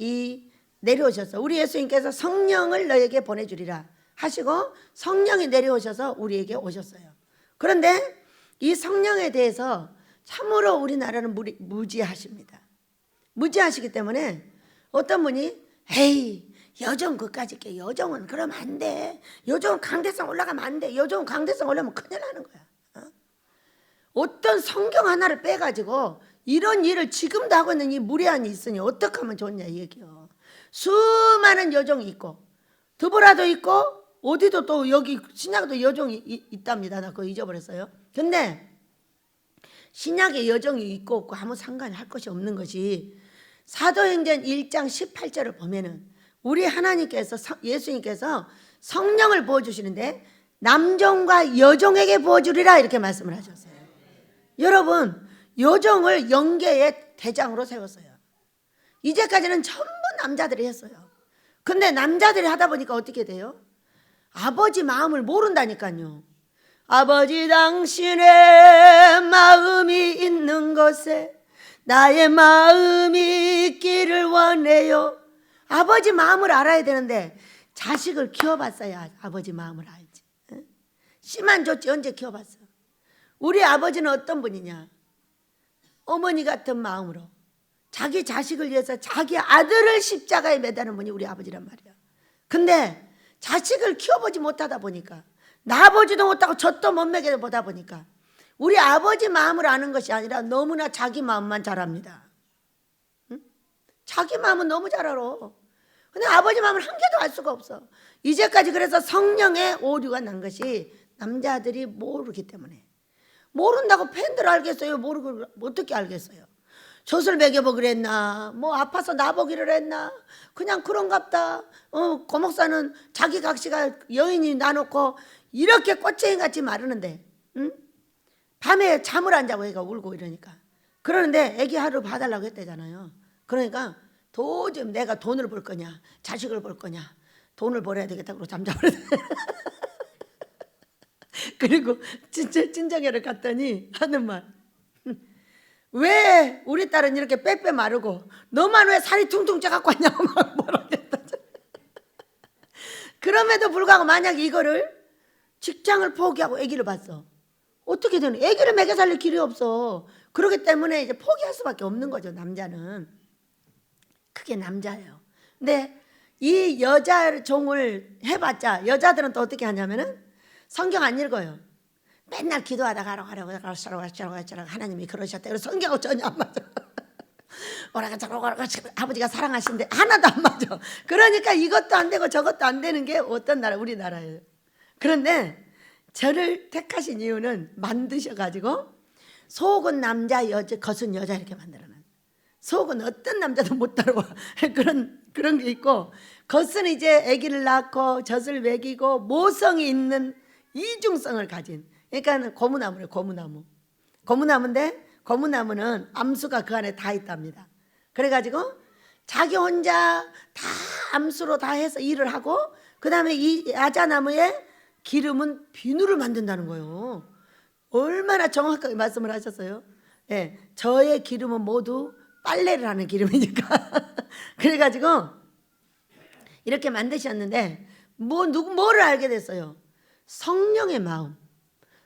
내려오셔서 우리 예수님께서 성령을 너에게 보내주리라 하시고 성령이 내려오셔서 우리에게 오셨어요. 그런데 이 성령에 대해서 참으로 우리나라는 무지하십니다. 무지하시기 때문에 어떤 분이 에이 여종 그까짓 게 여종은 그러면 안 돼. 여종은 강대성 올라가면 안 돼. 여종은 강대성 올라가면 큰일 나는 거야. 어떤 성경 하나를 빼가지고 이런 일을 지금도 하고 있는 이 무례한이 있으니 어떻게 하면 좋냐 이 얘기요. 수많은 여종이 있고 드보라도 있고 어디도 또 여기 신약도 여종이 있답니다. 나 그거 잊어버렸어요. 근데 신약에 여종이 있고 없고 아무 상관이 할 것이 없는 것이 사도행전 1장 18절을 보면은 우리 하나님께서 예수님께서 성령을 부어주시는데 남종과 여종에게 부어주리라 이렇게 말씀을 하셨어요. 여러분 여종을 영계의 대장으로 세웠어요. 이제까지는 전부 남자들이 했어요. 근데 남자들이 하다 보니까 어떻게 돼요? 아버지 마음을 모른다니까요. 아버지 당신의 마음이 있는 곳에 나의 마음이 있기를 원해요. 아버지 마음을 알아야 되는데 자식을 키워봤어야 아버지 마음을 알지. 씨만 줬지 언제 키워봤어. 우리 아버지는 어떤 분이냐. 어머니 같은 마음으로 자기 자식을 위해서 자기 아들을 십자가에 매다는 분이 우리 아버지란 말이야. 근데 자식을 키워보지 못하다 보니까 나보지도 못하고 젖도 못 먹여 보다 보니까 우리 아버지 마음을 아는 것이 아니라 너무나 자기 마음만 잘 압니다. 응? 자기 마음은 너무 잘 알아. 근데 아버지 마음을 한 개도 알 수가 없어. 이제까지 그래서 성령의 오류가 난 것이 남자들이 모르기 때문에. 모른다고 팬들 알겠어요? 모르고 어떻게 알겠어요? 젖을 먹여보기로 했나? 뭐 아파서 나보기를 했나? 그냥 그런갑다. 고목사는 자기 각시가 여인이 나놓고 이렇게 꼬챙이같이 마르는데 응? 밤에 잠을 안 자고 애가 울고 이러니까. 그러는데 애기 하루 봐달라고 했대잖아요. 그러니까 도저히 내가 돈을 벌 거냐 자식을 벌 거냐 돈을 벌어야 되겠다 그러고 잠자버렸어요. 그리고 진짜 친정에를 갔더니 하는 말 왜 우리 딸은 이렇게 빼빼 마르고 너만 왜 살이 퉁퉁 쪄갖고 왔냐고 막 뭐라 그랬다. 그럼에도 불구하고 만약 이거를 직장을 포기하고 아기를 봤어. 어떻게 되는? 아기를 먹여 살릴 길이 없어. 그렇기 때문에 이제 포기할 수밖에 없는 거죠, 남자는. 그게 남자예요. 근데 이 여자 종을 해봤자 여자들은 또 어떻게 하냐면은 성경 안 읽어요. 맨날 기도하다가 하라고 하나님이 그러셨대. 그래서 성경하고 전혀 안 맞아. 아버지가 사랑하신데 하나도 안 맞아. 그러니까 이것도 안 되고 저것도 안 되는 게 어떤 나라? 우리나라예요. 그런데 저를 택하신 이유는 만드셔가지고 속은 남자, 여자, 겉은 여자 이렇게 만들어놔요. 속은 어떤 남자도 못 따라와. 그런 게 있고, 겉은 이제 아기를 낳고 젖을 먹이고 모성이 있는 이중성을 가진. 그러니까 고무나무래요. 고무나무인데 고무나무는 암수가 그 안에 다 있답니다. 그래가지고 자기 혼자 다 암수로 다 해서 일을 하고, 그 다음에 이 야자나무에 기름은 비누를 만든다는 거예요. 얼마나 정확하게 말씀을 하셨어요. 네, 저의 기름은 모두 빨래를 하는 기름이니까. 그래가지고 이렇게 만드셨는데 뭐를 알게 됐어요? 성령의 마음,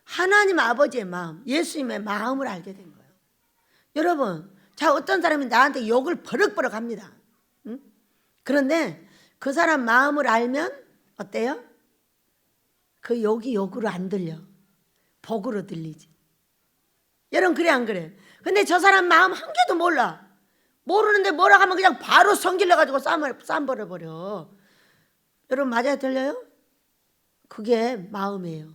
하나님 아버지의 마음, 예수님의 마음을 알게 된 거예요. 여러분, 자, 어떤 사람이 나한테 욕을 버럭버럭 합니다. 응? 그런데 그 사람 마음을 알면 어때요? 그 욕이 욕으로 안 들려. 복으로 들리지. 여러분, 그래 안 그래? 근데 저 사람 마음 한 개도 몰라. 모르는데 뭐라 하면 그냥 바로 성질내가지고 쌈버려버려. 여러분, 맞아요? 들려요? 그게 마음이에요.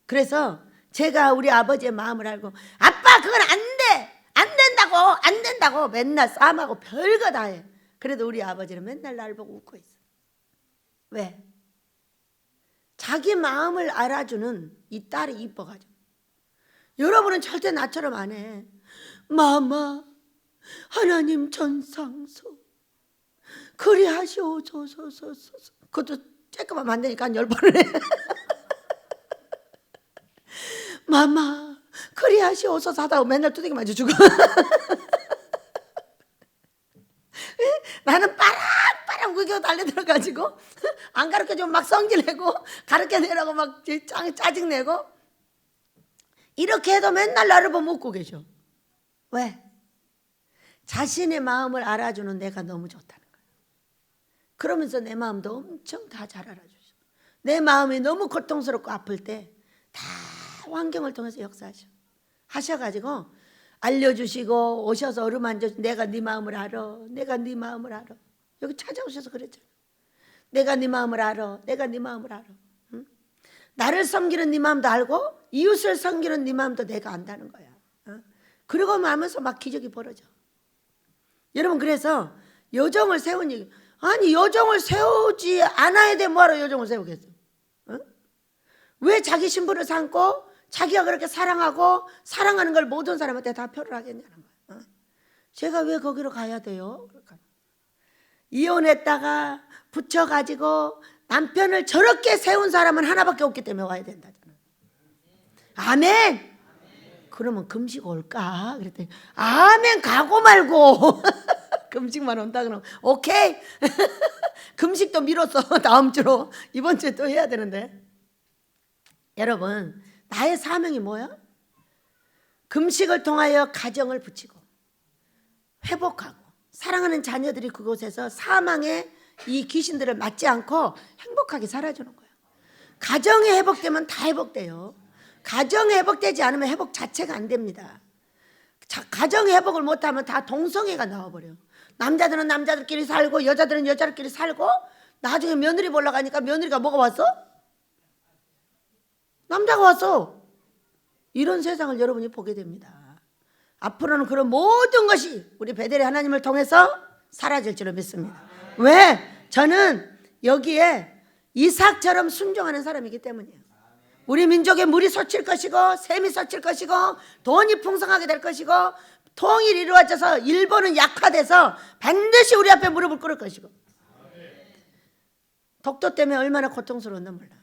그래서 제가 우리 아버지의 마음을 알고, 아빠 그건 안 돼! 안 된다고 맨날 싸움하고 별거 다 해. 그래도 우리 아버지는 맨날 날 보고 웃고 있어. 왜? 자기 마음을 알아주는 이 딸이 이뻐가지고. 여러분은 절대 나처럼 안 해. 마마, 하나님 전상소 그리하시오소서. 그것도 쬐끔만 만드니까 한 10번을 해. 마마, 그리하시오소서 하다가 맨날 두들겨 맞아 죽어. 나는 빠락빠락 우겨 달려들어가지고 안 가르쳐주면 막 성질내고, 가르쳐내라고 막 짜증내고, 이렇게 해도 맨날 나를 보면 웃고 계셔. 왜? 자신의 마음을 알아주는 내가 너무 좋다는 거예요. 그러면서 내 마음도 엄청 다 잘 알아주셔. 내 마음이 너무 고통스럽고 아플 때 다 환경을 통해서 하셔가지고 알려주시고, 오셔서 어루만져, 내가 네 마음을 알아. 내가 네 마음을 알아. 여기 찾아오셔서 그랬잖아. 내가 네 마음을 알아. 내가 네 마음을 알아. 응? 나를 섬기는 네 마음도 알고 이웃을 섬기는 네 마음도 내가 안다는 거야. 그러고 하면서 막 기적이 벌어져. 여러분, 그래서 여정을 세운 얘기. 아니, 여정을 세우지 않아야 돼. 뭐하러 여정을 세우겠어? 왜 자기 신분을 삼고 자기가 그렇게 사랑하고 사랑하는 걸 모든 사람한테 다 표를 하겠냐는 거야. 제가 왜 거기로 가야 돼요? 그러니까. 이혼했다가 붙여가지고 남편을 저렇게 세운 사람은 하나밖에 없기 때문에 와야 된다잖아. 아멘. 그러면 금식 올까? 그랬더니 아멘 가고 말고. 금식만 온다 그러면 오케이. 금식도 미뤘어. 다음 주로. 이번 주에 또 해야 되는데. 여러분, 나의 사명이 뭐야? 금식을 통하여 가정을 붙이고 회복하고 사랑하는 자녀들이 그곳에서 사망의 이 귀신들을 맞지 않고 행복하게 살아주는 거예요. 가정이 회복되면 다 회복돼요. 가정이 회복되지 않으면 회복 자체가 안 됩니다. 가정의 회복을 못하면 다 동성애가 나와버려요. 남자들은 남자들끼리 살고 여자들은 여자들끼리 살고, 나중에 며느리 보러 가니까 며느리가 뭐가 왔어? 남자가 왔어. 이런 세상을 여러분이 보게 됩니다. 앞으로는 그런 모든 것이 우리 베델의 하나님을 통해서 사라질 줄로 믿습니다. 왜? 저는 여기에 이삭처럼 순종하는 사람이기 때문이에요. 우리 민족의 물이 솟을 것이고 샘이 솟을 것이고 돈이 풍성하게 될 것이고 통일이 이루어져서 일본은 약화돼서 반드시 우리 앞에 무릎을 꿇을 것이고, 독도 때문에 얼마나 고통스러웠나 몰라.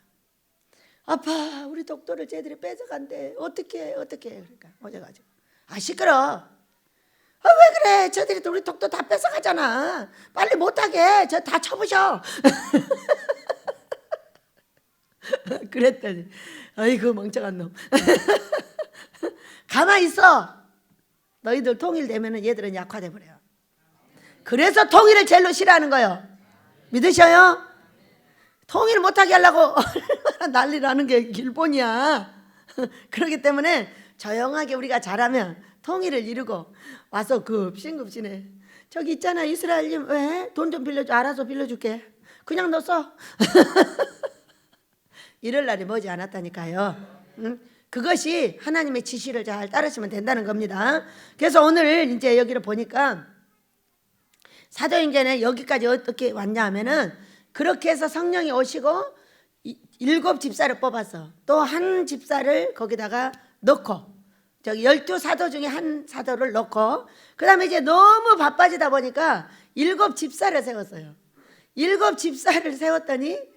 아빠, 우리 독도를 쟤들이 뺏어간대. 어떻게 그러니까 어제가지고 시끄러. 왜 그래? 저들이 우리 독도 다 뺏어가잖아. 빨리 못하게 저 다 쳐부셔. 그랬더니 아이고 멍청한 놈. 가만히 있어. 너희들 통일되면 얘들은 약화돼 버려요. 그래서 통일을 제일로 싫어하는 거예요. 믿으셔요? 통일 못하게 하려고 얼마나 난리 나는 게 일본이야. 그렇기 때문에 조용하게 우리가 잘하면 통일을 이루고 와서 급신급신해. 저기 있잖아 이스라엘님, 왜? 돈 좀 빌려줘. 알아서 빌려줄게. 그냥 너 써. 이럴 날이 머지 않았다니까요. 응? 그것이 하나님의 지시를 잘 따르시면 된다는 겁니다. 그래서 오늘 이제 여기를 보니까 사도행전에 여기까지 어떻게 왔냐 하면은, 그렇게 해서 성령이 오시고 7 집사를 뽑아서 또 한 집사를 거기다가 넣고, 저기 12사도 중에 한 사도를 넣고, 그 다음에 이제 너무 바빠지다 보니까 7 집사를 세웠어요. 7 집사를 세웠더니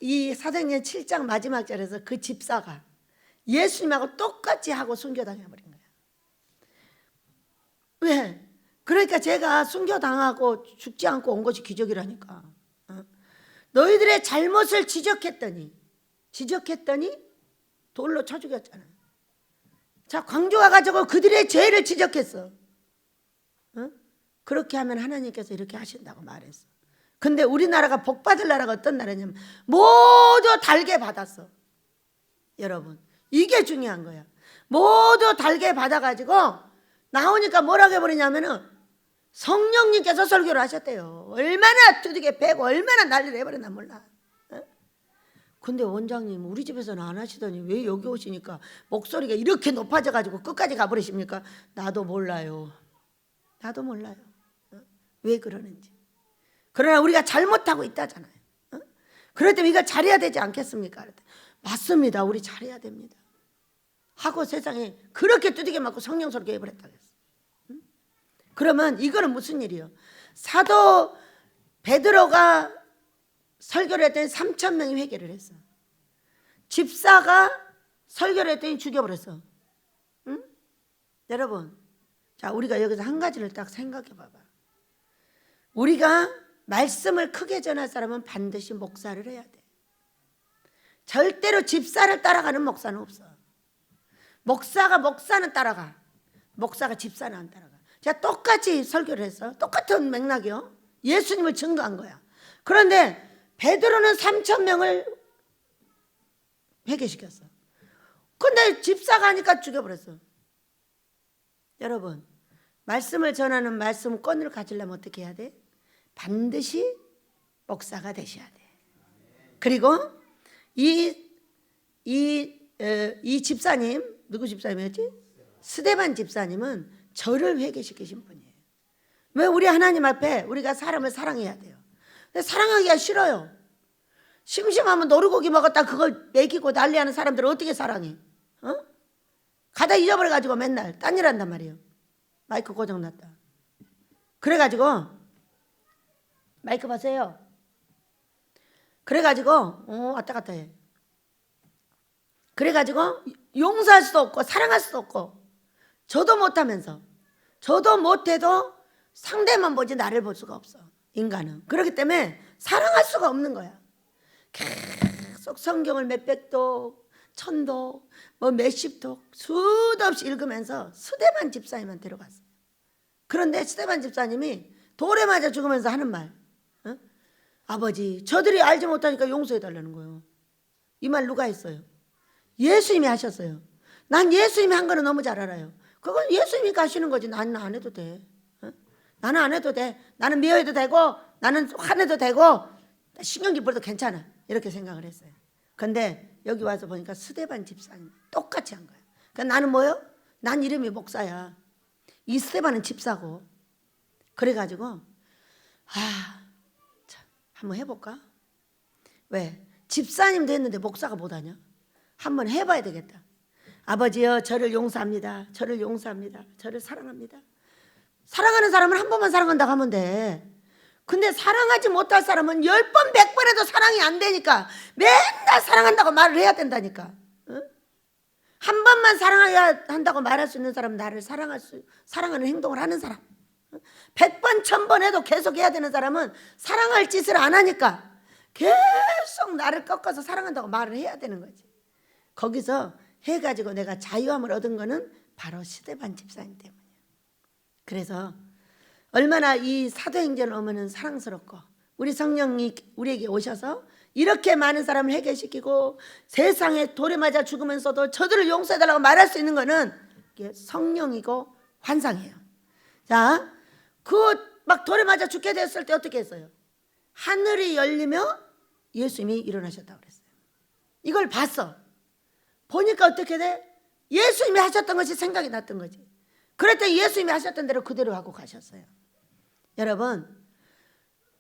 이 사도행전 7장 마지막 절에서 그 집사가 예수님하고 똑같이 하고 순교당해버린 거예요. 왜? 그러니까 제가 순교당하고 죽지 않고 온 것이 기적이라니까. 너희들의 잘못을 지적했더니 돌로 쳐 죽였잖아. 자, 광주 와가지고 그들의 죄를 지적했어. 그렇게 하면 하나님께서 이렇게 하신다고 말했어. 근데 우리나라가 복받을 나라가 어떤 나라냐면 모두 달게 받았어. 여러분, 이게 중요한 거야. 모두 달게 받아가지고 나오니까 뭐라고 해버리냐면은 성령님께서 설교를 하셨대요. 얼마나 두둑에 패고 얼마나 난리를 해버렸나 몰라. 근데 원장님 우리 집에서는 안 하시더니 왜 여기 오시니까 목소리가 이렇게 높아져가지고 끝까지 가버리십니까? 나도 몰라요. 왜 그러는지. 그러나 우리가 잘못하고 있다잖아요. 그럴 때 이걸 잘해야 되지 않겠습니까? 맞습니다. 우리 잘해야 됩니다. 하고 세상에 그렇게 두들겨 맞고 성령 설교 해버렸다고 했어. 그러면 이거는 무슨 일이요? 사도 베드로가 설교를 했더니 3,000명이 회개를 했어. 집사가 설교를 했더니 죽여버렸어. 응? 여러분, 자, 우리가 여기서 한 가지를 딱 생각해 봐봐. 우리가 말씀을 크게 전할 사람은 반드시 목사를 해야 돼. 절대로 집사를 따라가는 목사는 없어. 목사는 따라가. 목사가 집사는 안 따라가. 제가 똑같이 설교를 했어. 똑같은 맥락이요. 예수님을 증거한 거야. 그런데 베드로는 3,000명을 회개시켰어. 근데 집사가 하니까 죽여버렸어. 여러분, 말씀을 전하는 말씀권을 가지려면 어떻게 해야 돼? 반드시 목사가 되셔야 돼. 그리고 이 집사님, 누구 집사님이었지? 스데반 집사님은 저를 회개시키신 분이에요. 왜? 우리 하나님 앞에 우리가 사람을 사랑해야 돼요. 근데 사랑하기가 싫어요. 심심하면 노루고기 먹었다 그걸 먹이고 난리하는 사람들을 어떻게 사랑해? 가다 잊어버려가지고 맨날 딴 일 한단 말이에요. 마이크 고장났다. 그래가지고 마이크 봐세요. 그래가지고 왔다 갔다 해. 그래가지고 용서할 수도 없고 사랑할 수도 없고, 저도 못하면서, 저도 못해도 상대만 보지 나를 볼 수가 없어, 인간은. 그렇기 때문에 사랑할 수가 없는 거야. 계속 성경을 몇백 독, 1000독, 뭐 몇십 독 수도 없이 읽으면서 스데반 집사님만 데려갔어요. 그런데 스데반 집사님이 돌에 맞아 죽으면서 하는 말, 아버지, 저들이 알지 못하니까 용서해달라는 거예요. 이 말 누가 했어요? 예수님이 하셨어요. 난 예수님이 한 거는 너무 잘 알아요. 그건 예수님이 가시는 거지. 나는 안 해도 돼. 나는 안 해도 돼. 나는 미워해도 되고, 나는 화내도 되고, 신경질 부려도 괜찮아. 이렇게 생각을 했어요. 근데 여기 와서 보니까 스데반 집사님 똑같이 한 거야. 그러니까 나는 뭐요? 난 이름이 목사야. 이 스데반은 집사고. 그래가지고 한번 해볼까? 왜? 집사님도 했는데 목사가 못하냐? 한번 해봐야 되겠다. 아버지여, 저를 용서합니다. 저를 용서합니다. 저를 사랑합니다. 사랑하는 사람은 한 번만 사랑한다고 하면 돼. 근데 사랑하지 못할 사람은 10번 100번 해도 사랑이 안 되니까 맨날 사랑한다고 말을 해야 된다니까. 응? 한 번만 사랑해야 한다고 말할 수 있는 사람은 나를 사랑하는 행동을 하는 사람. 100번, 1000번 해도 계속 해야 되는 사람은 사랑할 짓을 안 하니까 계속 나를 꺾어서 사랑한다고 말을 해야 되는 거지. 거기서 해가지고 내가 자유함을 얻은 거는 바로 시대반 집사님 때문이에요. 그래서 얼마나 이 사도행전을 보면 사랑스럽고 우리 성령이 우리에게 오셔서 이렇게 많은 사람을 해결시키고 세상에 돌에 맞아 죽으면서도 저들을 용서해달라고 말할 수 있는 거는 성령이고 환상이에요. 자, 그 막 돌에 맞아 죽게 됐을 때 어떻게 했어요? 하늘이 열리며 예수님이 일어나셨다고 그랬어요. 이걸 봤어. 보니까 어떻게 돼? 예수님이 하셨던 것이 생각이 났던 거지. 그랬더니 예수님이 하셨던 대로 그대로 하고 가셨어요. 여러분,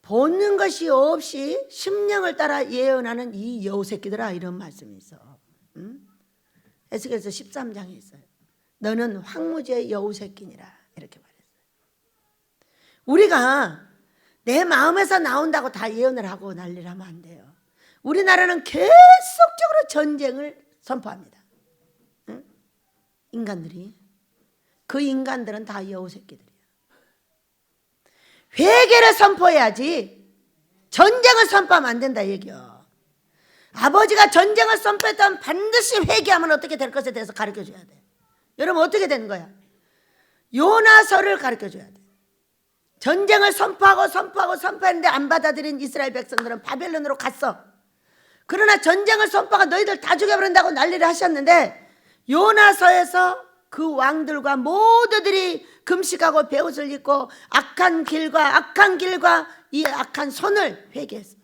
보는 것이 없이 심령을 따라 예언하는 이 여우새끼들아, 이런 말씀이 있어. 에스겔서 13장에 있어요. 너는 황무지의 여우새끼니라, 이렇게 말했어요. 우리가 내 마음에서 나온다고 다 예언을 하고 난리를 하면 안 돼요. 우리나라는 계속적으로 전쟁을 선포합니다. 인간들이. 그 인간들은 다 여우새끼들이에요. 회개를 선포해야지 전쟁을 선포하면 안 된다 얘기요. 아버지가 전쟁을 선포했다면 반드시 회개하면 어떻게 될 것에 대해서 가르쳐줘야 돼. 여러분, 어떻게 되는 거야? 요나서를 가르쳐줘야 돼. 전쟁을 선포했는데 안 받아들인 이스라엘 백성들은 바벨론으로 갔어. 그러나 전쟁을 선포하고 너희들 다 죽여버린다고 난리를 하셨는데 요나서에서 그 왕들과 모두들이 금식하고 베옷을 입고 악한 길과 이 악한 손을 회개했어.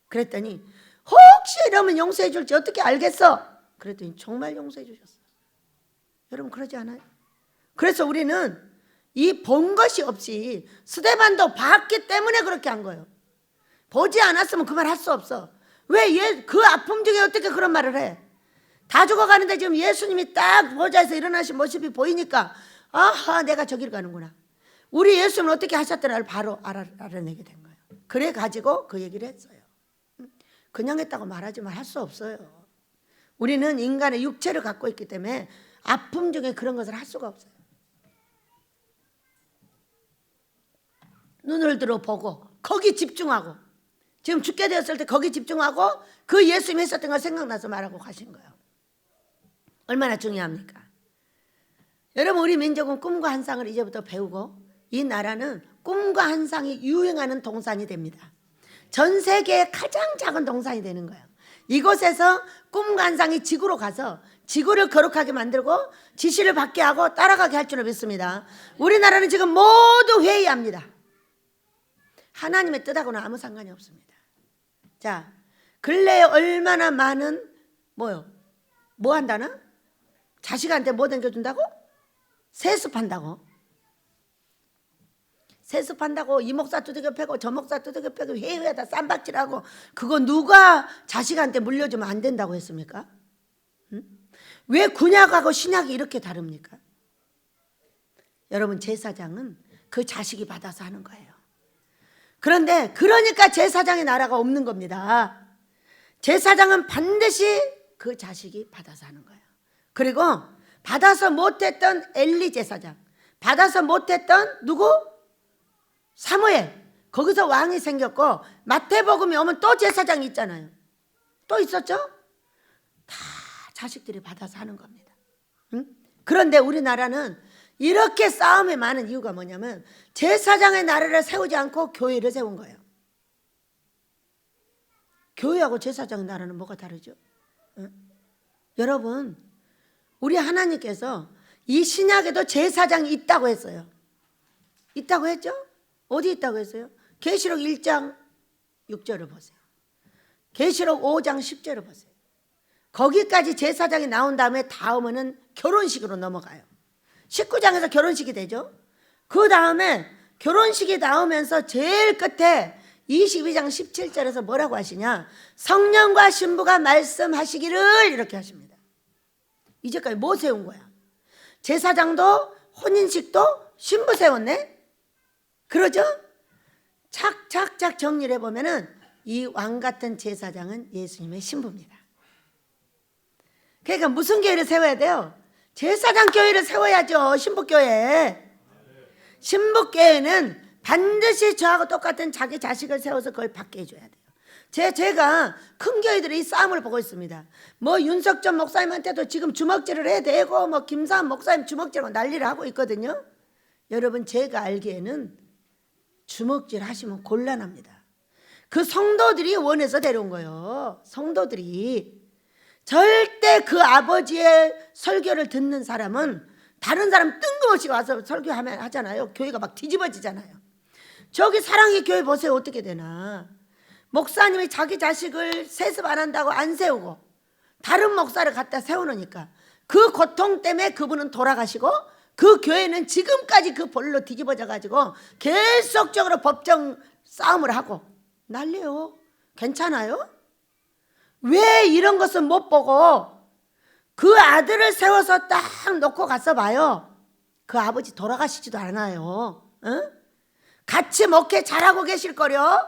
그랬더니 혹시 이러면 용서해 줄지 어떻게 알겠어? 그랬더니 정말 용서해 주셨어. 여러분, 그러지 않아요? 그래서 우리는 이 본 것이 없이 스데반도 봤기 때문에 그렇게 한 거예요. 보지 않았으면 그 말 할 수 없어. 왜 그 아픔 중에 어떻게 그런 말을 해? 다 죽어가는데 지금 예수님이 딱 보좌에서 일어나신 모습이 보이니까 아하, 내가 저기를 가는구나. 우리 예수님은 어떻게 하셨더라를 바로 알아내게 된 거예요. 그래 가지고 그 얘기를 했어요. 그냥 했다고 말하지만 할 수 없어요. 우리는 인간의 육체를 갖고 있기 때문에 아픔 중에 그런 것을 할 수가 없어요. 눈을 들어 보고 거기 집중하고, 지금 죽게 되었을 때 거기 집중하고 그 예수님이 했었던 걸 생각나서 말하고 가신 거예요. 얼마나 중요합니까? 여러분, 우리 민족은 꿈과 환상을 이제부터 배우고 이 나라는 꿈과 환상이 유행하는 동산이 됩니다. 전 세계의 가장 작은 동산이 되는 거예요. 이곳에서 꿈과 환상이 지구로 가서 지구를 거룩하게 만들고 지시를 받게 하고 따라가게 할 줄을 믿습니다. 우리나라는 지금 모두 회의합니다. 하나님의 뜻하고는 아무 상관이 없습니다. 자, 근래에 얼마나 많은 뭐 한다나? 자식한테 뭐 댕겨준다고? 세습한다고. 세습한다고 이 목사 두들겨 패고 저 목사 두들겨 패고 회의에다 쌈박질하고, 그거 누가 자식한테 물려주면 안 된다고 했습니까? 왜 구약하고 신약이 이렇게 다릅니까? 여러분, 제사장은 그 자식이 받아서 하는 거예요. 그런데 그러니까 제사장의 나라가 없는 겁니다. 제사장은 반드시 그 자식이 받아서 하는 거예요. 그리고 받아서 못했던 엘리 제사장, 받아서 못했던 누구? 사무엘. 거기서 왕이 생겼고, 마태복음에 오면 또 제사장이 있잖아요. 또 있었죠? 다 자식들이 받아서 하는 겁니다. 응? 그런데 우리나라는 이렇게 싸움이 많은 이유가 뭐냐면 제사장의 나라를 세우지 않고 교회를 세운 거예요. 교회하고 제사장의 나라는 뭐가 다르죠? 응? 여러분, 우리 하나님께서 이 신약에도 제사장이 있다고 했어요. 있다고 했죠? 어디 있다고 했어요? 계시록 1장 6절을 보세요. 계시록 5장 10절을 보세요. 거기까지 제사장이 나온 다음에 다음은 결혼식으로 넘어가요. 19장에서 결혼식이 되죠. 그 다음에 결혼식이 나오면서 제일 끝에 22장 17절에서 뭐라고 하시냐? 성령과 신부가 말씀하시기를, 이렇게 하십니다. 이제까지 뭐 세운 거야? 제사장도 혼인식도 신부 세웠네? 그러죠? 착착착 정리를 해보면은 이 왕 같은 제사장은 예수님의 신부입니다. 그러니까 무슨 교회를 세워야 돼요? 제사장 교회를 세워야죠. 신북교회. 신북교회는 반드시 저하고 똑같은 자기 자식을 세워서 그걸 받게 해줘야 돼요. 제가 큰 교회들의 이 싸움을 보고 있습니다. 뭐 윤석전 목사님한테도 지금 주먹질을 해대고 뭐 김사한 목사님 주먹질하고 난리를 하고 있거든요. 여러분, 제가 알기에는 주먹질 하시면 곤란합니다. 그 성도들이 원해서 데려온 거예요. 성도들이. 절대 그 아버지의 설교를 듣는 사람은 다른 사람 뜬금없이 와서 설교하면 하잖아요. 교회가 막 뒤집어지잖아요. 저기 사랑의 교회 보세요. 어떻게 되나. 목사님이 자기 자식을 세습 안 한다고 안 세우고 다른 목사를 갖다 세워놓으니까 그 고통 때문에 그분은 돌아가시고 그 교회는 지금까지 그 볼로 뒤집어져 가지고 계속적으로 법정 싸움을 하고 난리요. 괜찮아요? 왜 이런 것은 못 보고 그 아들을 세워서 딱 놓고 가서 봐요. 그 아버지 돌아가시지도 않아요. 응? 같이 목회 잘하고 계실 거려?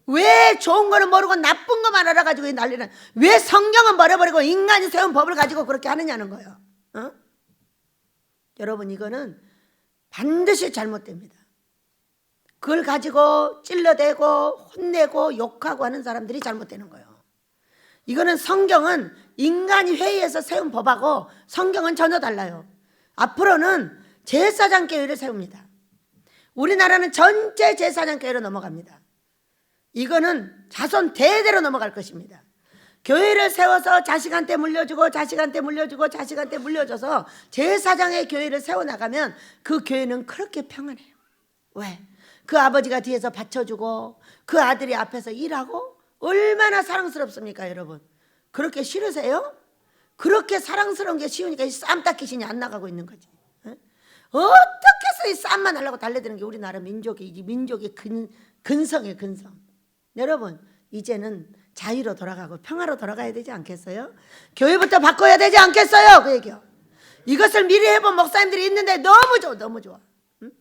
왜 좋은 거는 모르고 나쁜 것만 알아가지고 난리는, 왜 성경은 버려버리고 인간이 세운 법을 가지고 그렇게 하느냐는 거예요. 어? 여러분, 이거는 반드시 잘못됩니다. 그걸 가지고 찔러대고 혼내고 욕하고 하는 사람들이 잘못되는 거예요. 이거는 성경은 인간이 회의해서 세운 법하고 성경은 전혀 달라요. 앞으로는 제사장 교회를 세웁니다. 우리나라는 전체 제사장 교회로 넘어갑니다. 이거는 자손 대대로 넘어갈 것입니다. 교회를 세워서 자식한테 물려주고 자식한테 물려주고 자식한테 물려줘서 제사장의 교회를 세워나가면 그 교회는 그렇게 평안해요. 왜? 그 아버지가 뒤에서 받쳐주고 그 아들이 앞에서 일하고 얼마나 사랑스럽습니까, 여러분? 그렇게 싫으세요? 그렇게 사랑스러운 게 쉬우니까 이 쌈딱 귀신이 안 나가고 있는 거지. 어떻게 해서 이 쌈만 하려고 달려드는 게 우리나라 민족의 근성이에요, 근성. 여러분, 이제는 자유로 돌아가고 평화로 돌아가야 되지 않겠어요? 교회부터 바꿔야 되지 않겠어요? 그 얘기요. 이것을 미리 해본 목사님들이 있는데 너무 좋아, 너무 좋아. 응?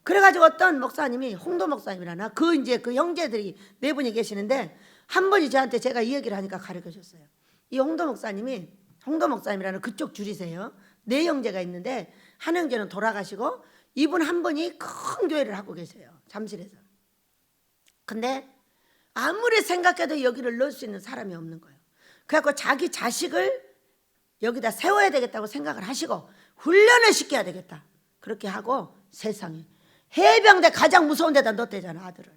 그래가지고 어떤 목사님이, 홍도 목사님이라나 그 형제들이 네 분이 계시는데 한 분이 저한테 제가 이 얘기를 하니까 가르쳐줬어요. 이 홍도 목사님이라는 그쪽 줄이세요. 네 형제가 있는데 한 형제는 돌아가시고 이분 한 분이 큰 교회를 하고 계세요. 잠실에서. 근데 아무리 생각해도 여기를 넣을 수 있는 사람이 없는 거예요. 그래갖고 자기 자식을 여기다 세워야 되겠다고 생각을 하시고 훈련을 시켜야 되겠다. 그렇게 하고 세상에 해병대 가장 무서운 데다 넣었대잖아, 아들을.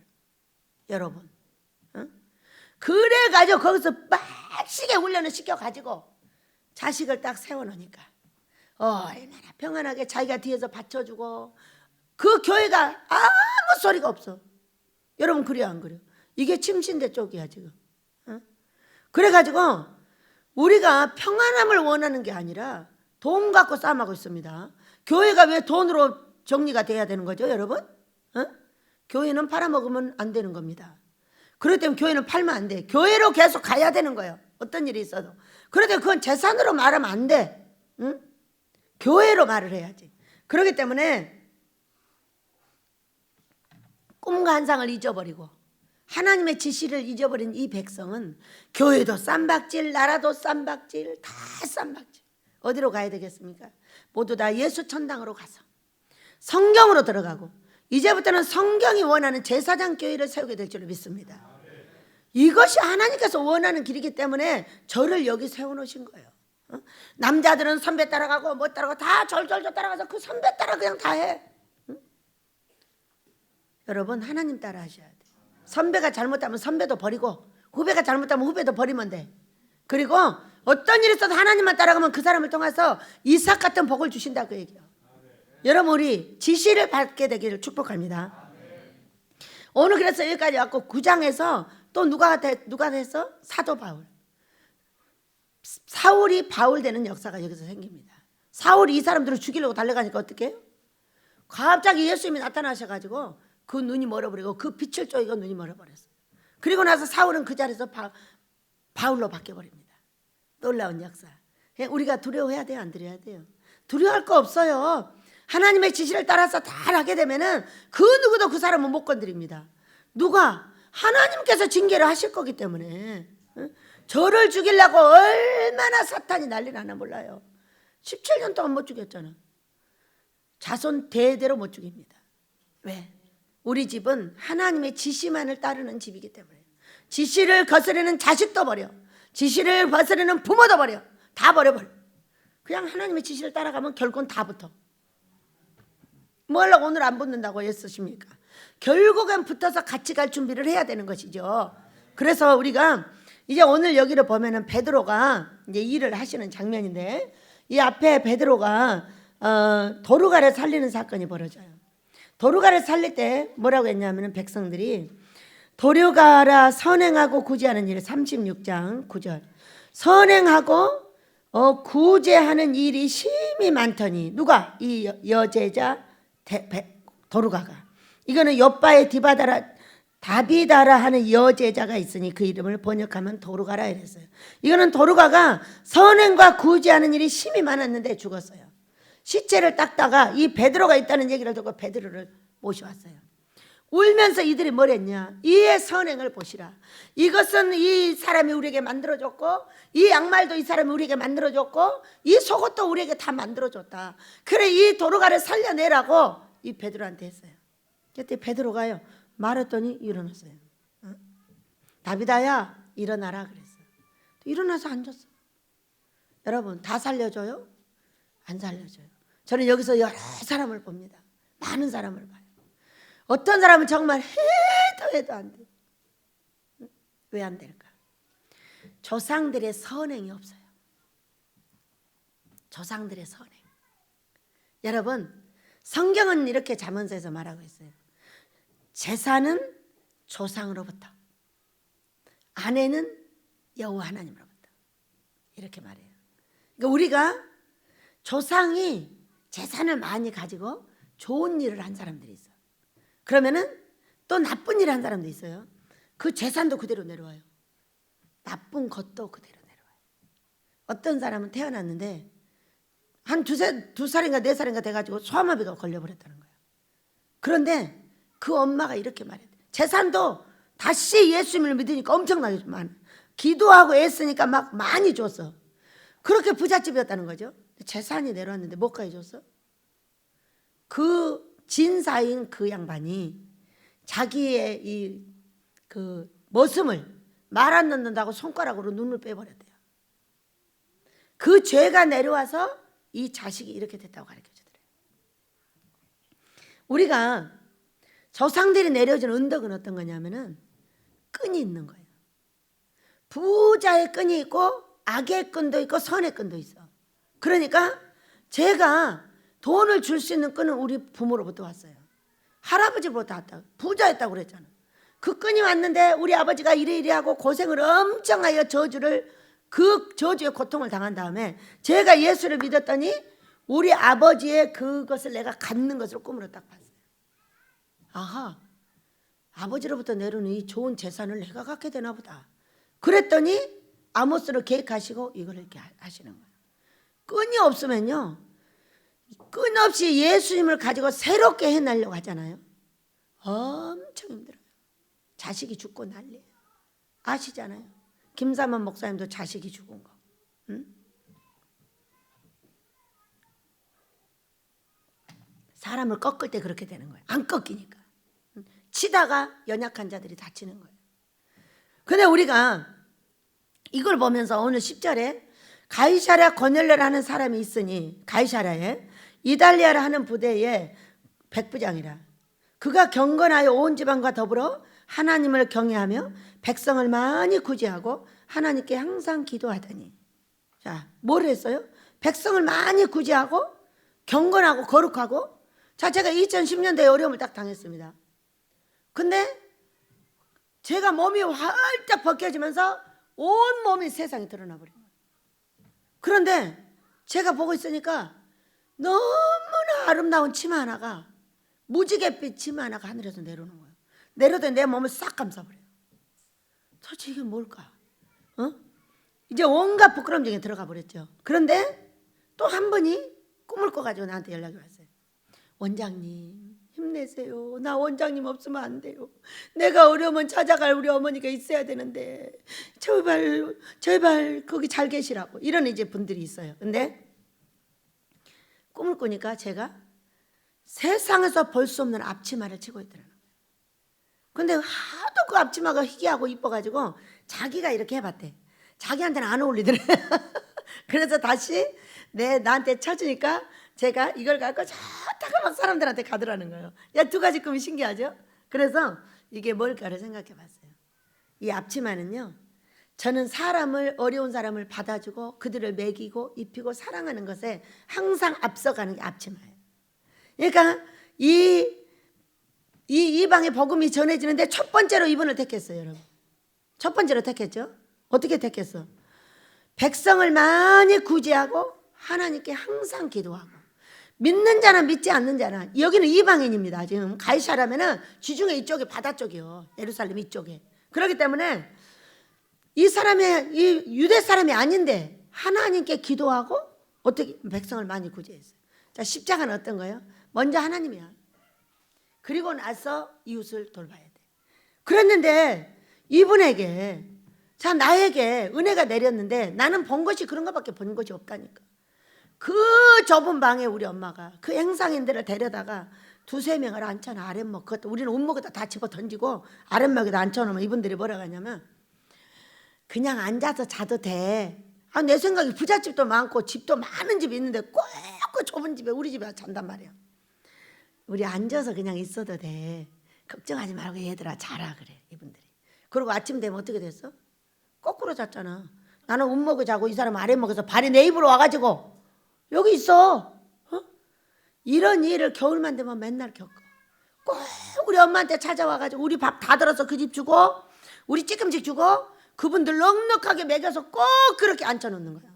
여러분. 응? 그래가지고 거기서 빡시게 훈련을 시켜가지고 자식을 딱 세워놓으니까 얼마나 평안하게 자기가 뒤에서 받쳐주고 그 교회가 아무 소리가 없어. 여러분, 그래요, 안 그래요? 이게 침신대 쪽이야 지금. 어? 그래가지고 우리가 평안함을 원하는 게 아니라 돈 갖고 싸움하고 있습니다. 교회가 왜 돈으로 정리가 돼야 되는 거죠, 여러분? 어? 교회는 팔아먹으면 안 되는 겁니다. 그렇기 때문에 교회는 팔면 안 돼. 교회로 계속 가야 되는 거예요. 어떤 일이 있어도. 그런데 그건 재산으로 말하면 안 돼. 응? 교회로 말을 해야지. 그렇기 때문에 꿈과 환상을 잊어버리고 하나님의 지시를 잊어버린 이 백성은 교회도 쌈박질, 나라도 쌈박질, 다 쌈박질. 어디로 가야 되겠습니까? 모두 다 예수 천당으로 가서 성경으로 들어가고 이제부터는 성경이 원하는 제사장 교회를 세우게 될 줄 믿습니다. 이것이 하나님께서 원하는 길이기 때문에 저를 여기 세워놓으신 거예요. 남자들은 선배 따라가고 뭐 따라가고 다 절절절 따라가서 그 선배 따라 그냥 다 해. 여러분, 하나님 따라 하셔야 돼요. 선배가 잘못하면 선배도 버리고 후배가 잘못하면 후배도 버리면 돼. 그리고 어떤 일이 있어도 하나님만 따라가면 그 사람을 통해서 이삭 같은 복을 주신다, 그 얘기예요. 여러분, 우리 지시를 받게 되기를 축복합니다. 오늘 그래서 여기까지 왔고 9장에서 또 누가 됐어? 사도 바울. 사울이 바울 되는 역사가 여기서 생깁니다. 사울이 이 사람들을 죽이려고 달려가니까 어떻게 해요? 갑자기 예수님이 나타나셔가지고 그 눈이 멀어버리고 그 빛을 쪼이고 눈이 멀어버렸어요. 그리고 나서 사울은 그 자리에서 바울로 바뀌어버립니다. 놀라운 역사. 우리가 두려워해야 돼요, 안 두려워해야 돼요? 두려워할 거 없어요. 하나님의 지시를 따라서 다 하게 되면은 그 누구도 그 사람은 못 건드립니다. 누가? 하나님께서 징계를 하실 거기 때문에. 저를 죽이려고 얼마나 사탄이 난리 나나 몰라요. 17년 동안 못 죽였잖아. 자손 대대로 못 죽입니다. 왜? 우리 집은 하나님의 지시만을 따르는 집이기 때문에. 지시를 거스르는 자식도 버려, 지시를 거스르는 부모도 버려, 다 버려버려. 그냥 하나님의 지시를 따라가면 결국은 다 붙어. 뭐 하려고 오늘 안 붙는다고 애쓰십니까? 결국엔 붙어서 같이 갈 준비를 해야 되는 것이죠. 그래서 우리가 이제 오늘 여기를 보면은 베드로가 이제 일을 하시는 장면인데, 이 앞에 베드로가 도루가를 살리는 사건이 벌어져요. 도루가를 살릴 때 뭐라고 했냐면은 백성들이 도루가라 선행하고 구제하는 일, 36장 9절. 선행하고 구제하는 일이 심히 많더니, 누가? 이 여제자 도루가가. 이거는 요바의 다비다라 하는 여제자가 있으니 그 이름을 번역하면 도루가라 이랬어요. 이거는 도루가가 선행과 구제하는 일이 심히 많았는데 죽었어요. 시체를 닦다가 이 베드로가 있다는 얘기를 듣고 베드로를 모셔왔어요. 울면서 이들이 뭘 했냐? 이의 선행을 보시라. 이것은 이 사람이 우리에게 만들어줬고, 이 양말도 이 사람이 우리에게 만들어줬고, 이 속옷도 우리에게 다 만들어줬다. 그래, 이 도루가를 살려내라고 이 베드로한테 했어요. 그때 베드로가요 말했더니 일어났어요. 다비다야 일어나라 그랬어요. 일어나서 앉았어. 여러분, 다 살려줘요? 안 살려줘요. 저는 여기서 여러 사람을 봅니다. 많은 사람을 봐요. 어떤 사람은 정말 해도 안 돼. 왜 안 될까? 조상들의 선행이 없어요. 조상들의 선행. 여러분, 성경은 이렇게 잠언서에서 말하고 있어요. 제사는 조상으로부터, 아내는 여호와 하나님으로부터, 이렇게 말해요. 그러니까 우리가 조상이 재산을 많이 가지고 좋은 일을 한 사람들이 있어. 그러면은 또 나쁜 일을 한 사람도 있어요. 그 재산도 그대로 내려와요. 나쁜 것도 그대로 내려와요. 어떤 사람은 태어났는데 한 두 살인가 4살인가 돼가지고 소아마비가 걸려버렸다는 거예요. 그런데 그 엄마가 이렇게 말해요. 재산도 다시 예수님을 믿으니까 엄청나게 많아. 기도하고 애쓰니까 막 많이 줬어. 그렇게 부잣집이었다는 거죠. 재산이 내려왔는데 뭐까지 줬어? 그 진사인 그 양반이 자기의 그 머슴을 말 안 듣는다고 손가락으로 눈을 빼버렸대요. 그 죄가 내려와서 이 자식이 이렇게 됐다고 가르쳐 주더래요. 우리가 조상들이 내려준 은덕은 어떤 거냐면은 끈이 있는 거예요. 부자의 끈이 있고 악의 끈도 있고 선의 끈도 있어. 그러니까 제가 돈을 줄 수 있는 끈은 우리 부모로부터 왔어요. 할아버지로부터 왔다. 부자였다고 그랬잖아. 그 끈이 왔는데 우리 아버지가 이래 하고 고생을 엄청 하여 그 저주의 고통을 당한 다음에 제가 예수를 믿었더니 우리 아버지의 그것을 내가 갖는 것으로 꿈으로 딱 봤어요. 아하, 아버지로부터 내려오는 이 좋은 재산을 내가 갖게 되나 보다. 그랬더니 아모스로 계획하시고 이걸 이렇게 하시는 거예요. 끈이 없으면요, 끈 없이 예수님을 가지고 새롭게 해내려고 하잖아요. 엄청 힘들어요. 자식이 죽고 난리예요. 아시잖아요. 김삼원 목사님도 자식이 죽은 거. 응? 사람을 꺾을 때 그렇게 되는 거예요. 안 꺾이니까. 치다가 연약한 자들이 다치는 거예요. 근데 우리가 이걸 보면서 오늘 10절에 가이사랴 고넬료라는 사람이 있으니, 가이사랴에 이달리아라 하는 부대의 백부장이라. 그가 경건하여 온 지방과 더불어 하나님을 경외하며 백성을 많이 구제하고 하나님께 항상 기도하더니. 자, 뭘 했어요? 백성을 많이 구제하고 경건하고 거룩하고. 자, 제가 2010년대에 어려움을 딱 당했습니다. 근데 제가 몸이 활짝 벗겨지면서 온 몸이 세상에 드러나 버린 거예요. 그런데 제가 보고 있으니까 너무나 아름다운 치마 하나가, 무지갯빛 치마 하나가 하늘에서 내려오는 거예요. 내려오더니 내 몸을 싹 감싸버려요. 도대체 이게 뭘까? 이제 온갖 부끄럼증에 들어가 버렸죠. 그런데 또 한 분이 꿈을 꿔가지고 나한테 연락이 왔어요. 원장님 힘내세요. 나 원장님 없으면 안 돼요. 내가 어려우면 찾아갈 우리 어머니가 있어야 되는데 제발 거기 잘 계시라고 이런 이제 분들이 있어요. 근데 꿈을 꾸니까 제가 세상에서 볼 수 없는 앞치마를 치고 있더라고요. 근데 하도 그 앞치마가 희귀하고 이뻐가지고 자기가 이렇게 해봤대. 자기한테는 안 어울리더래. 그래서 다시 나한테 쳐주니까 제가 이걸 갖고 저다가 막 사람들한테 가더라는 거예요. 야, 두 가지 꿈이 신기하죠? 그래서 이게 뭘까를 생각해 봤어요. 이 앞치마는요, 저는 어려운 사람을 받아주고 그들을 먹이고 입히고 사랑하는 것에 항상 앞서가는 게 앞치마예요. 그러니까 이 방에 복음이 전해지는데 첫 번째로 이분을 택했어요, 여러분. 첫 번째로 택했죠. 어떻게 택했어? 백성을 많이 구제하고 하나님께 항상 기도하고 믿는 자나 믿지 않는 자나 여기는 이방인입니다. 지금 가이사라면은 지중해 이쪽에 바다 쪽이요. 예루살렘 이쪽에. 그렇기 때문에 이 유대 사람이 아닌데 하나님께 기도하고 어떻게 백성을 많이 구제했어요. 자, 십자가는 어떤 거예요? 먼저 하나님이야. 그리고 나서 이웃을 돌봐야 돼. 그랬는데 이분에게 나에게 은혜가 내렸는데 나는 본 것이 그런 것밖에 본 것이 없다니까. 그 좁은 방에 우리 엄마가 그 행상인들을 데려다가 두세 명을 앉혀놔. 아랫목 그것도 우리는 온목에다 다 집어 던지고 아랫목에다 앉혀놓으면 이분들이 뭐라고 하냐면 그냥 앉아서 자도 돼. 내 생각에 부잣집도 많고 집도 많은 집이 있는데 꼭 그 좁은 집에 우리 집에 잔단 말이야. 우리 앉아서 그냥 있어도 돼. 걱정하지 말고 얘들아 자라 그래 이분들이. 그리고 아침 되면 어떻게 됐어? 거꾸로 잤잖아. 나는 운목에 자고 이 사람 아랫목에서 발이 내 입으로 와가지고 여기 있어. 이런 일을 겨울만 되면 맨날 겪어. 꼭 우리 엄마한테 찾아와가지고 우리 밥 다 들어서 그 집 주고 우리 찌끔씩 주고 그분들 넉넉하게 먹여서 꼭 그렇게 앉혀놓는 거야.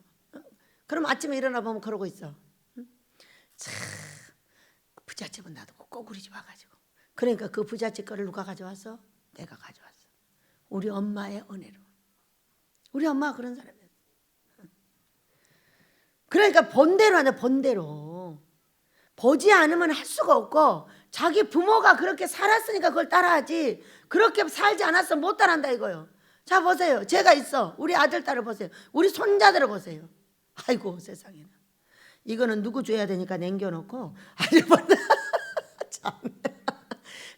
그럼 아침에 일어나 보면 그러고 있어. 참 부잣집은 놔두고 꼭 우리 집 와가지고. 그러니까 그 부잣집 거를 누가 가져왔어? 내가 가져왔어. 우리 엄마의 은혜로. 우리 엄마가 그런 사람이었어. 그러니까 본대로 하네. 본대로. 보지 않으면 할 수가 없고 자기 부모가 그렇게 살았으니까 그걸 따라하지 그렇게 살지 않았으면 못 따라한다 이거요. 자 보세요. 제가 있어. 우리 아들 딸을 보세요. 우리 손자들을 보세요. 아이고 세상에나. 이거는 누구 줘야 되니까 남겨놓고 아주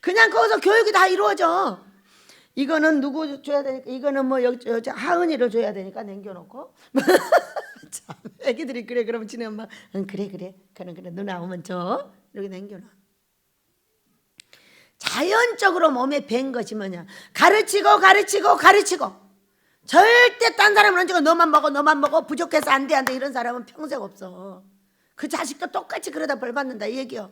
그냥 거기서 교육이 다 이루어져. 이거는 누구 줘야 되니까 이거는 뭐 여자 하은이를 줘야 되니까 남겨놓고 참 애기들이 그래 그러면 지네 엄마 그래 그래 누나 오면 줘 이렇게 남겨놔. 자연적으로 몸에 밴 것이 뭐냐? 가르치고 절대 딴 사람은 안 주고 너만 먹어 부족해서 안 돼 이런 사람은 평생 없어. 그 자식도 똑같이 그러다 벌 받는다 이 얘기요.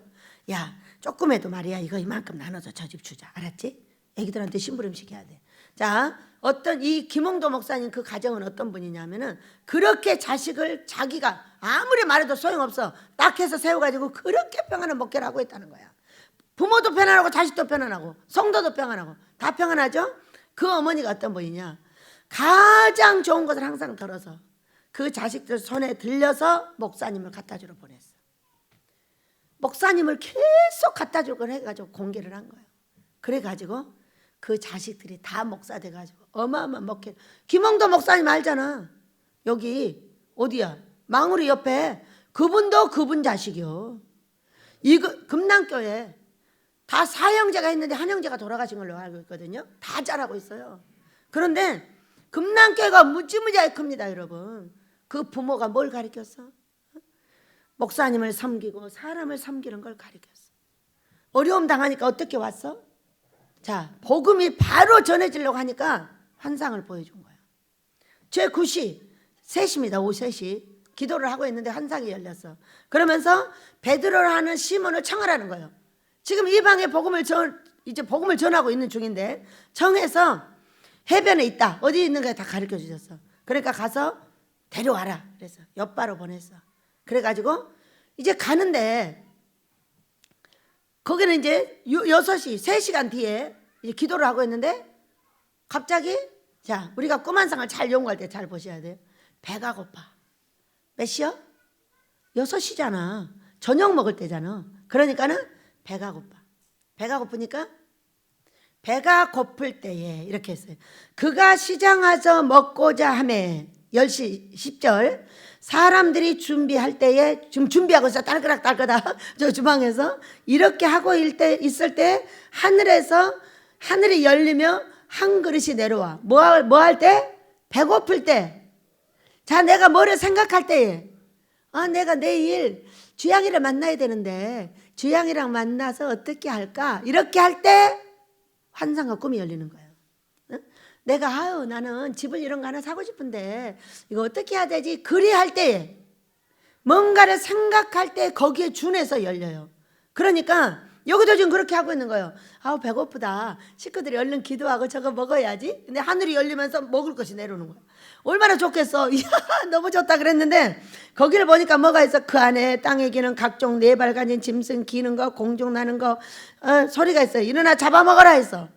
야 조금해도 말이야 이거 이만큼 나눠서 저 집 주자 알았지? 애기들한테 심부름식 해야 돼. 자 어떤 이 김홍도 목사님 그 가정은 어떤 분이냐면은 그렇게 자식을 자기가 아무리 말해도 소용없어 딱 해서 세워가지고 그렇게 평안한 목회를 하고 있다는 거야. 부모도 편안하고 자식도 편안하고 성도도 편안하고 다 편안하죠. 그 어머니가 어떤 분이냐, 가장 좋은 것을 항상 덜어서 그 자식들 손에 들려서 목사님을 갖다 주러 보냈어. 목사님을 계속 갖다 주고 해가지고 공개를 한 거예요. 그래가지고 그 자식들이 다 목사 돼가지고 어마어마한 목회. 김홍도 목사님 알잖아. 여기 어디야? 망우리 옆에. 그분도 그분 자식이요. 이거 금남교회 다 사형제가 있는데 한 형제가 돌아가신 걸로 알고 있거든요. 다 잘하고 있어요. 그런데 금남교회가 무지무지하게 큽니다, 여러분. 그 부모가 뭘 가르쳤어? 목사님을 섬기고 사람을 섬기는 걸 가르쳤어. 어려움 당하니까 어떻게 왔어? 자, 복음이 바로 전해지려고 하니까 환상을 보여준 거야. 제 9시 3시입니다. 오후 3시 기도를 하고 있는데 환상이 열렸어. 그러면서 베드로를 하는 시몬을 청하라는 거예요. 지금 이 방에 이제 복음을 전하고 있는 중인데 청해서 해변에 있다. 어디 있는가 다 가르쳐 주셨어. 그러니까 가서 데려와라. 그래서 옆바로 보냈어. 그래가지고 이제 가는데 거기는 이제 6시 3시간 뒤에 이제 기도를 하고 있는데 갑자기 자 우리가 꿈 환상을 잘 연구할 때 잘 보셔야 돼요. 배가 고파. 몇 시야? 6시잖아. 저녁 먹을 때잖아. 그러니까는 배가 고파. 배가 고프니까 배가 고플 때에 이렇게 했어요. 그가 시장 와서 먹고자 하매 10시 10절 사람들이 준비할 때에 지금 준비하고 있어. 딸그락 저 주방에서 이렇게 하고 있을 때 하늘이 열리며 한 그릇이 내려와. 뭐 할 때? 배고플 때. 자, 내가 뭐를 생각할 때에 내가 내일 주양이를 만나야 되는데 주양이랑 만나서 어떻게 할까? 이렇게 할 때 환상과 꿈이 열리는 거예요. 응? 내가 나는 집을 이런 거 하나 사고 싶은데 이거 어떻게 해야 되지? 그리할 때에 뭔가를 생각할 때 거기에 준해서 열려요. 그러니까 여기도 지금 그렇게 하고 있는 거예요. 배고프다. 식구들이 얼른 기도하고 저거 먹어야지. 근데 하늘이 열리면서 먹을 것이 내려오는 거야. 얼마나 좋겠어. 이야, 너무 좋다 그랬는데 거기를 보니까 뭐가 있어? 그 안에 땅에 기는 각종 네 발 가진 짐승 기는 거, 공중 나는 거 소리가 있어요. 일어나 잡아먹어라 했어.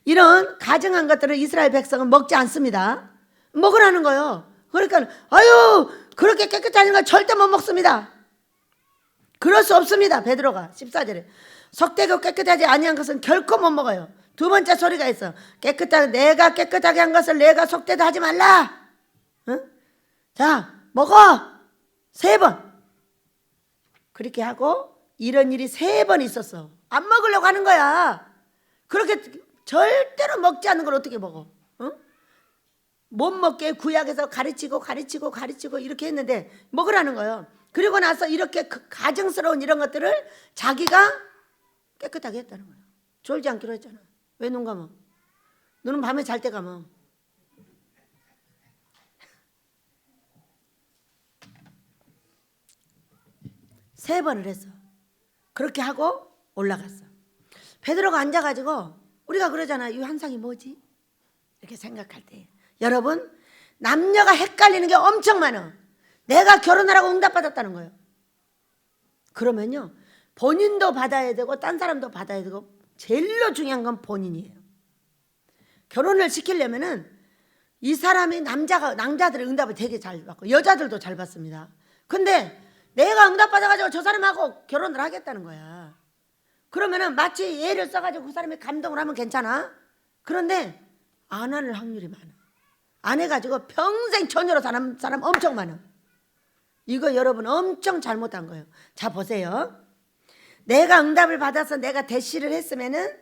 이런 가증한 것들을 이스라엘 백성은 먹지 않습니다. 먹으라는 거예요. 그러니까 그렇게 깨끗한 거 절대 못 먹습니다. 그럴 수 없습니다. 베드로가 14절에 속되고 깨끗하지 아니한 것은 결코 못 먹어요. 두 번째 소리가 있어. 내가 깨끗하게 한 것을 내가 속되다 하지 말라. 응? 자, 먹어. 3번. 그렇게 하고 이런 일이 3번 있었어. 안 먹으려고 하는 거야. 그렇게 절대로 먹지 않는 걸 어떻게 먹어? 응? 못 먹게 구약에서 가르치고 이렇게 했는데 먹으라는 거예요. 그리고 나서 이렇게 가증스러운 이런 것들을 자기가 깨끗하게 했다는 거예요. 졸지 않기로 했잖아. 왜 눈 감아? 눈은 밤에 잘 때 감아. 세 번을 했어. 그렇게 하고 올라갔어. 베드로가 앉아가지고 우리가 그러잖아. 이 환상이 뭐지? 이렇게 생각할 때 여러분 남녀가 헷갈리는 게 엄청 많아. 내가 결혼하라고 응답받았다는 거예요. 그러면요 본인도 받아야 되고 딴 사람도 받아야 되고 제일로 중요한 건 본인이에요. 결혼을 시키려면은 이 사람이 남자들의 응답을 되게 잘 받고 여자들도 잘 받습니다. 근데 내가 응답받아가지고 저 사람하고 결혼을 하겠다는 거야. 그러면은 마치 예를 써가지고 그 사람이 감동을 하면 괜찮아. 그런데 안 할 확률이 많아. 안 해가지고 평생 처녀로 사는 사람 엄청 많아. 이거 여러분 엄청 잘못한 거예요. 자 보세요. 내가 응답을 받아서 내가 대시를 했으면은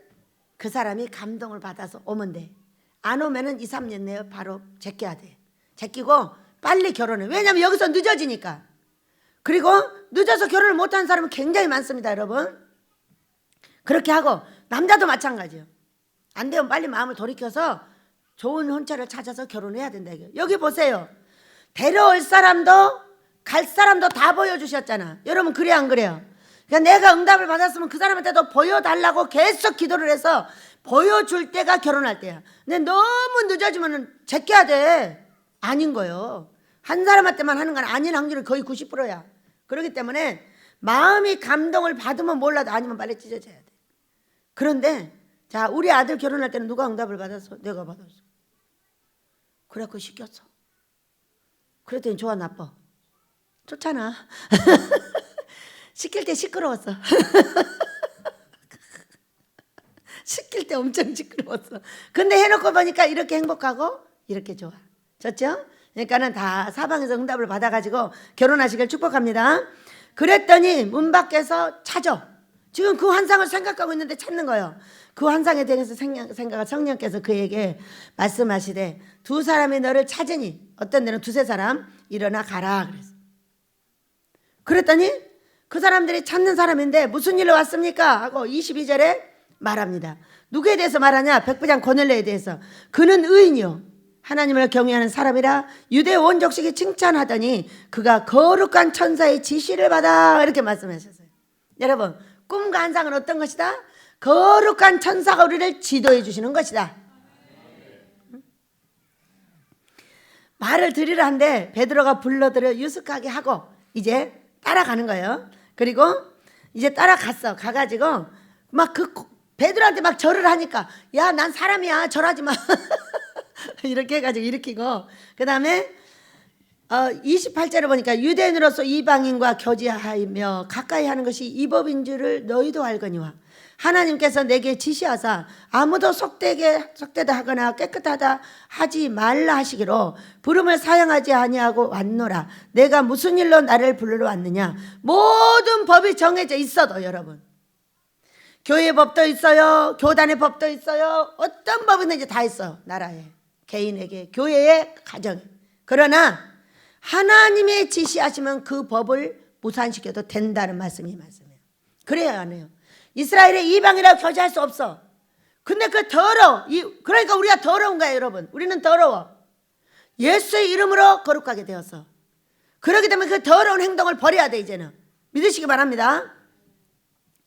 그 사람이 감동을 받아서 오면 돼. 안 오면은 2, 3년 내에 바로 제껴야 돼. 제끼고 빨리 결혼해. 왜냐면 여기서 늦어지니까. 그리고 늦어서 결혼을 못하는 사람은 굉장히 많습니다, 여러분. 그렇게 하고 남자도 마찬가지예요. 안 되면 빨리 마음을 돌이켜서 좋은 혼처를 찾아서 결혼해야 된다. 여기 보세요. 데려올 사람도 갈 사람도 다 보여주셨잖아. 여러분 그래 안 그래요? 그러니까 내가 응답을 받았으면 그 사람한테도 보여달라고 계속 기도를 해서 보여줄 때가 결혼할 때야. 근데 너무 늦어지면 제껴야 돼. 아닌 거예요. 한 사람한테만 하는 건 아닌 확률이 거의 90%야. 그렇기 때문에 마음이 감동을 받으면 몰라도 아니면 빨리 찢어져야 돼. 그런데 자 우리 아들 결혼할 때는 누가 응답을 받았어? 내가 받았어. 그래갖고 시켰어. 그랬더니 좋아 나빠? 좋잖아. 시킬 때 시끄러웠어. 시킬 때 엄청 시끄러웠어. 근데 해놓고 보니까 이렇게 행복하고 이렇게 좋아. 좋죠? 그러니까는 다 사방에서 응답을 받아가지고 결혼하시길 축복합니다. 그랬더니 문 밖에서 찾아. 지금 그 환상을 생각하고 있는데 찾는 거예요. 그 환상에 대해서 생각을 성령께서 그에게 말씀하시되 두 사람이 너를 찾으니 어떤 데는 두세 사람 일어나 가라 그랬어. 그랬더니 그 사람들이 찾는 사람인데 무슨 일로 왔습니까? 하고 22절에 말합니다. 누구에 대해서 말하냐? 백부장 고넬료에 대해서. 그는 의인이요 하나님을 경외하는 사람이라 유대 온 족속이 칭찬하더니 그가 거룩한 천사의 지시를 받아 이렇게 말씀하셨어요. 여러분 꿈과 환상은 어떤 것이다? 거룩한 천사가 우리를 지도해 주시는 것이다. 말을 들으려 한데 베드로가 불러들여 유숙하게 하고 이제 따라가는 거예요. 그리고 이제 따라갔어. 가가지고 막 그 베드로한테 막 절을 하니까 야 난 사람이야 절하지 마. 이렇게 해가지고 일으키고 그 다음에 28절을 보니까 유대인으로서 이방인과 교제하며 가까이 하는 것이 이 법인 줄을 너희도 알거니와 하나님께서 내게 지시하사 아무도 속되다 하거나 깨끗하다 하지 말라 하시기로 부름을 사용하지 아니하고 왔노라. 내가 무슨 일로 나를 부르러 왔느냐. 모든 법이 정해져 있어도 여러분, 교회 법도 있어요, 교단의 법도 있어요, 어떤 법이든지 다 있어. 나라에, 개인에게, 교회에, 가정에. 그러나 하나님의 지시하시면 그 법을 무산시켜도 된다는 말씀이 말씀이에요. 그래야 안 해요. 이스라엘의 이방이라고 교제할 수 없어. 근데 그 더러워. 그러니까 우리가 더러운 거야 여러분. 우리는 더러워. 예수의 이름으로 거룩하게 되었어. 그렇기 때문에 그 더러운 행동을 버려야 돼. 이제는 믿으시기 바랍니다.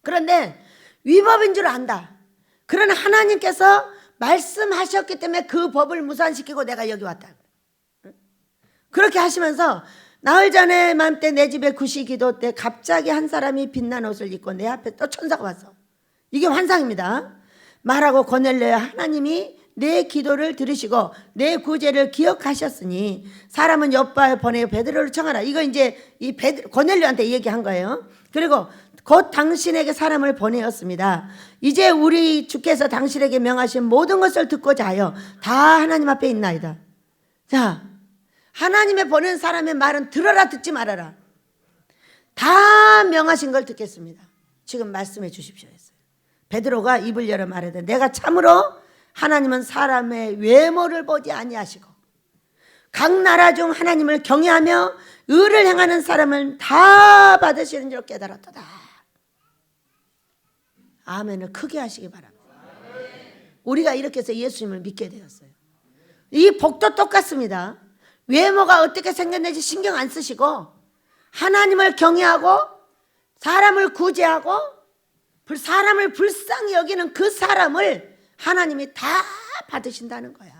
그런데 위법인 줄 안다. 그러나 하나님께서 말씀하셨기 때문에 그 법을 무산시키고 내가 여기 왔다. 그렇게 하시면서 나흘 전에 맘때 내 집에 구시 기도 때 갑자기 한 사람이 빛난 옷을 입고 내 앞에 또 천사가 왔어. 이게 환상입니다. 말하고 고넬료야, 하나님이 내 기도를 들으시고 내 구제를 기억하셨으니 사람은 엿바에 보내어 베드로를 청하라. 이거 이제 이 고넬료한테 얘기한 거예요. 그리고 곧 당신에게 사람을 보내었습니다. 이제 우리 주께서 당신에게 명하신 모든 것을 듣고자 하여 다 하나님 앞에 있나이다. 자, 하나님의 보낸 사람의 말은 들어라 듣지 말아라. 다 명하신 걸 듣겠습니다. 지금 말씀해 주십시오 했어요. 베드로가 입을 열어 말하되 내가 참으로 하나님은 사람의 외모를 보지 아니하시고 각 나라 중 하나님을 경외하며 의를 행하는 사람을 다 받으시는 줄 깨달았도다. 아멘을 크게 하시기 바랍니다. 우리가 이렇게 해서 예수님을 믿게 되었어요. 이 복도 똑같습니다. 외모가 어떻게 생겼는지 신경 안 쓰시고 하나님을 경외하고 사람을 구제하고 사람을 불쌍히 여기는 그 사람을 하나님이 다 받으신다는 거야.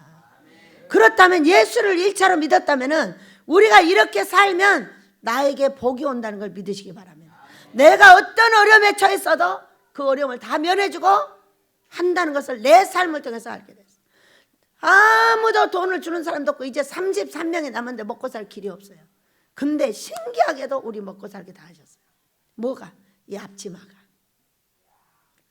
그렇다면 예수를 1차로 믿었다면 우리가 이렇게 살면 나에게 복이 온다는 걸 믿으시기 바랍니다. 내가 어떤 어려움에 처했어도 그 어려움을 다 면해주고 한다는 것을 내 삶을 통해서 알게 됐어요. 아무도 돈을 주는 사람도 없고 이제 33명이 남았는데 먹고 살 길이 없어요. 근데 신기하게도 우리 먹고 살게 다 하셨어요. 뭐가? 이 앞치마가.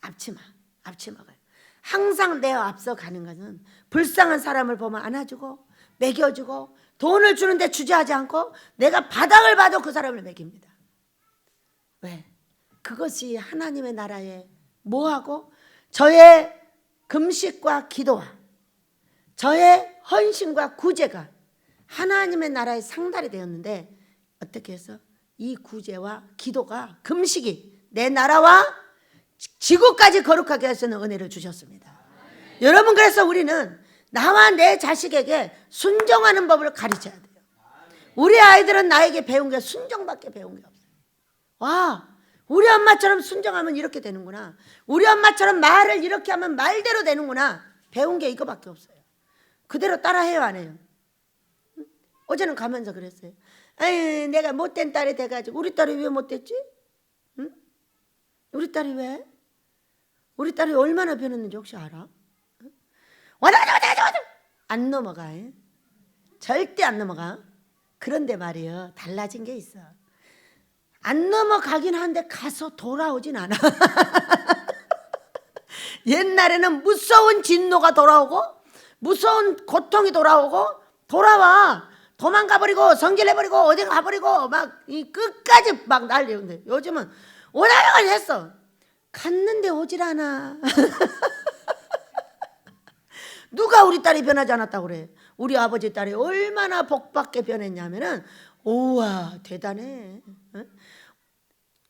앞치마가. 항상 내 앞서 가는 것은 불쌍한 사람을 보면 안아주고 먹여주고 돈을 주는데 주저하지 않고 내가 바닥을 봐도 그 사람을 먹입니다. 왜? 그것이 하나님의 나라에 뭐하고 저의 금식과 기도와 저의 헌신과 구제가 하나님의 나라의 상달이 되었는데 어떻게 해서 이 구제와 기도가 금식이 내 나라와 지구까지 거룩하게 하시는 은혜를 주셨습니다. 여러분, 그래서 우리는 나와 내 자식에게 순종하는 법을 가르쳐야 돼요. 우리 아이들은 나에게 배운 게 순종밖에 배운 게 없어요. 와, 우리 엄마처럼 순종하면 이렇게 되는구나. 우리 엄마처럼 말을 이렇게 하면 말대로 되는구나. 배운 게 이거밖에 없어요. 그대로 따라해요, 안 해요? 어제는 가면서 그랬어요. 아유, 내가 못된 딸이 돼가지고. 우리 딸이 왜 못됐지? 응? 우리 딸이 왜? 우리 딸이 얼마나 변했는지 혹시 알아? 응? 와자 안 넘어가. 절대 안 넘어가. 그런데 말이에요, 달라진 게 있어. 안 넘어가긴 하는데 가서 돌아오진 않아. 옛날에는 무서운 진노가 돌아오고 무서운 고통이 돌아오고 돌아와 도망가버리고 성질내버리고 어디 가버리고 막 이 끝까지 막 날리는데 요즘은 오나가니 했어. 갔는데 오질 않아. 누가 우리 딸이 변하지 않았다고 그래. 우리 아버지 딸이 얼마나 복받게 변했냐면은 우와 대단해.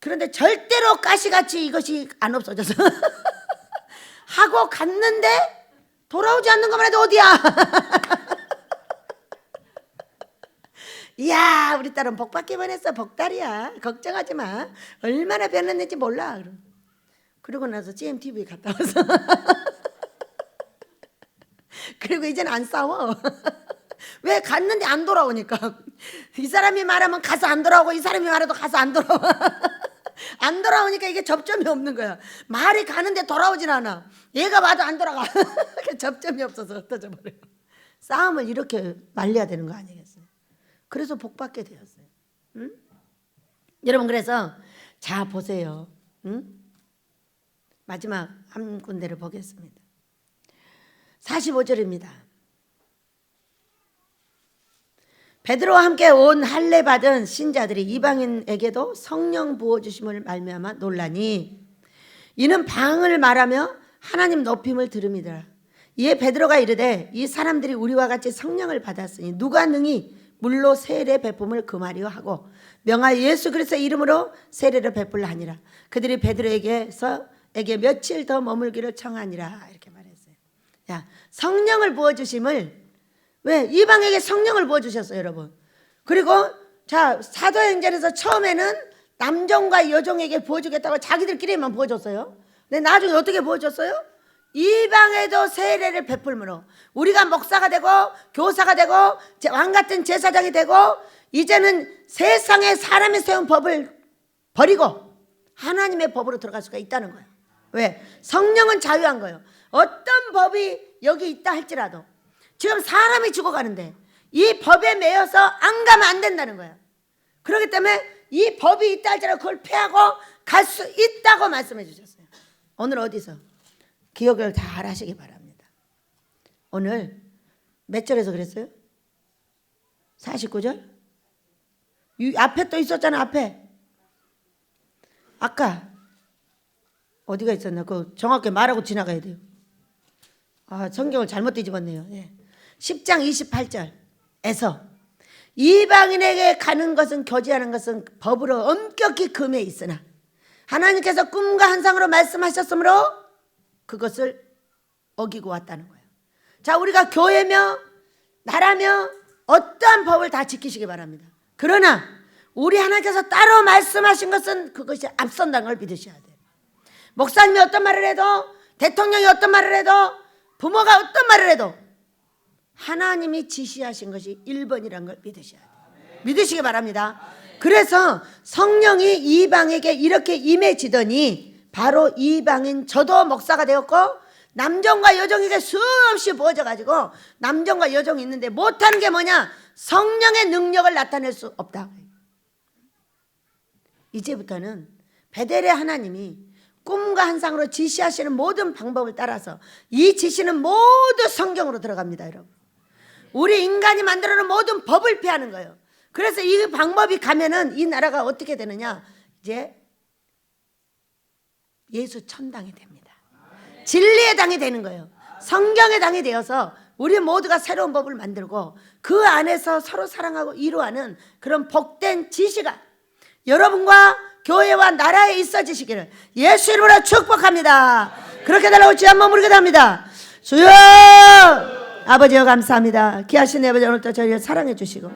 그런데 절대로 가시같이 이것이 안 없어져서 하고 갔는데 돌아오지 않는 것만 해도 어디야. 이야, 우리 딸은 복받게 변했어. 복딸이야. 걱정하지 마. 얼마나 변했는지 몰라. 그러고 나서 GMTV 갔다 와서 그리고 이제는 안 싸워. 왜? 갔는데 안 돌아오니까. 이 사람이 말하면 가서 안 돌아오고 이 사람이 말해도 가서 안 돌아와. 안 돌아오니까 이게 접점이 없는 거야. 말이 가는데 돌아오진 않아. 얘가 봐도 안 돌아가. 접점이 없어서 흩어져 버려요. 싸움을 이렇게 말려야 되는 거 아니겠어요? 그래서 복 받게 되었어요. 응? 여러분 그래서 자 보세요. 응? 마지막 한 군데를 보겠습니다. 45절입니다. 베드로와 함께 온 할례 받은 신자들이 이방인에게도 성령 부어주심을 말미암아 놀라니 이는 방을 말하며 하나님 높임을 들음이더라. 이에 베드로가 이르되 이 사람들이 우리와 같이 성령을 받았으니 누가 능히 물로 세례 베품을 금하리요 하고 명하여 예수 그리스도의 이름으로 세례를 베풀라 하니라. 그들이 베드로에게 며칠 더 머물기를 청하니라. 이렇게 말했어요. 야, 성령을 부어주심을 왜 이방에게 성령을 부어주셨어요, 여러분. 그리고 자 사도행전에서 처음에는 남종과 여종에게 부어주겠다고 자기들끼리만 부어줬어요. 근데 나중에 어떻게 부어줬어요? 이방에도 세례를 베풀므로 우리가 목사가 되고 교사가 되고 왕 같은 제사장이 되고 이제는 세상에 사람이 세운 법을 버리고 하나님의 법으로 들어갈 수가 있다는 거예요. 왜? 성령은 자유한 거예요. 어떤 법이 여기 있다 할지라도 지금 사람이 죽어가는데 이 법에 매여서 안 가면 안 된다는 거예요. 그렇기 때문에 이 법이 있다 할지라도 그걸 피하고 갈 수 있다고 말씀해 주셨어요. 오늘 어디서? 기억을 잘 하시기 바랍니다. 오늘 몇 절에서 그랬어요? 49절? 이 앞에 또 있었잖아. 앞에 아까 어디가 있었나? 그 정확히 말하고 지나가야 돼요. 아, 성경을 잘못 뒤집었네요. 예. 10장 28절에서 이방인에게 가는 것은 교제하는 것은 법으로 엄격히 금해 있으나 하나님께서 꿈과 환상으로 말씀하셨으므로 그것을 어기고 왔다는 거예요. 자, 우리가 교회며 나라며 어떠한 법을 다 지키시기 바랍니다. 그러나 우리 하나님께서 따로 말씀하신 것은 그것이 앞선다는 걸 믿으셔야 돼요. 목사님이 어떤 말을 해도 대통령이 어떤 말을 해도 부모가 어떤 말을 해도 하나님이 지시하신 것이 1번이라는 걸 믿으셔야 돼요. 믿으시기 바랍니다. 그래서 성령이 이방에게 이렇게 임해지더니 바로 이방인 저도 목사가 되었고 남종과 여종에게 수없이 부어져가지고 남종과 여종이 있는데 못하는 게 뭐냐? 성령의 능력을 나타낼 수 없다. 이제부터는 베델의 하나님이 꿈과 환상으로 지시하시는 모든 방법을 따라서 이 지시는 모두 성경으로 들어갑니다. 여러분, 우리 인간이 만들어놓은 모든 법을 피하는 거예요. 그래서 이 방법이 가면은 이 나라가 어떻게 되느냐? 이제 예수 천당이 됩니다. 진리의 당이 되는 거예요. 성경의 당이 되어서 우리 모두가 새로운 법을 만들고 그 안에서 서로 사랑하고 이루어하는 그런 복된 지시가 여러분과 교회와 나라에 있어지시기를 예수 이름으로 축복합니다. 그렇게 달라고 주여 머무르게 됩니다. 주여 아버지여 감사합니다. 귀하신 아버지 오늘도 저희를 사랑해 주시고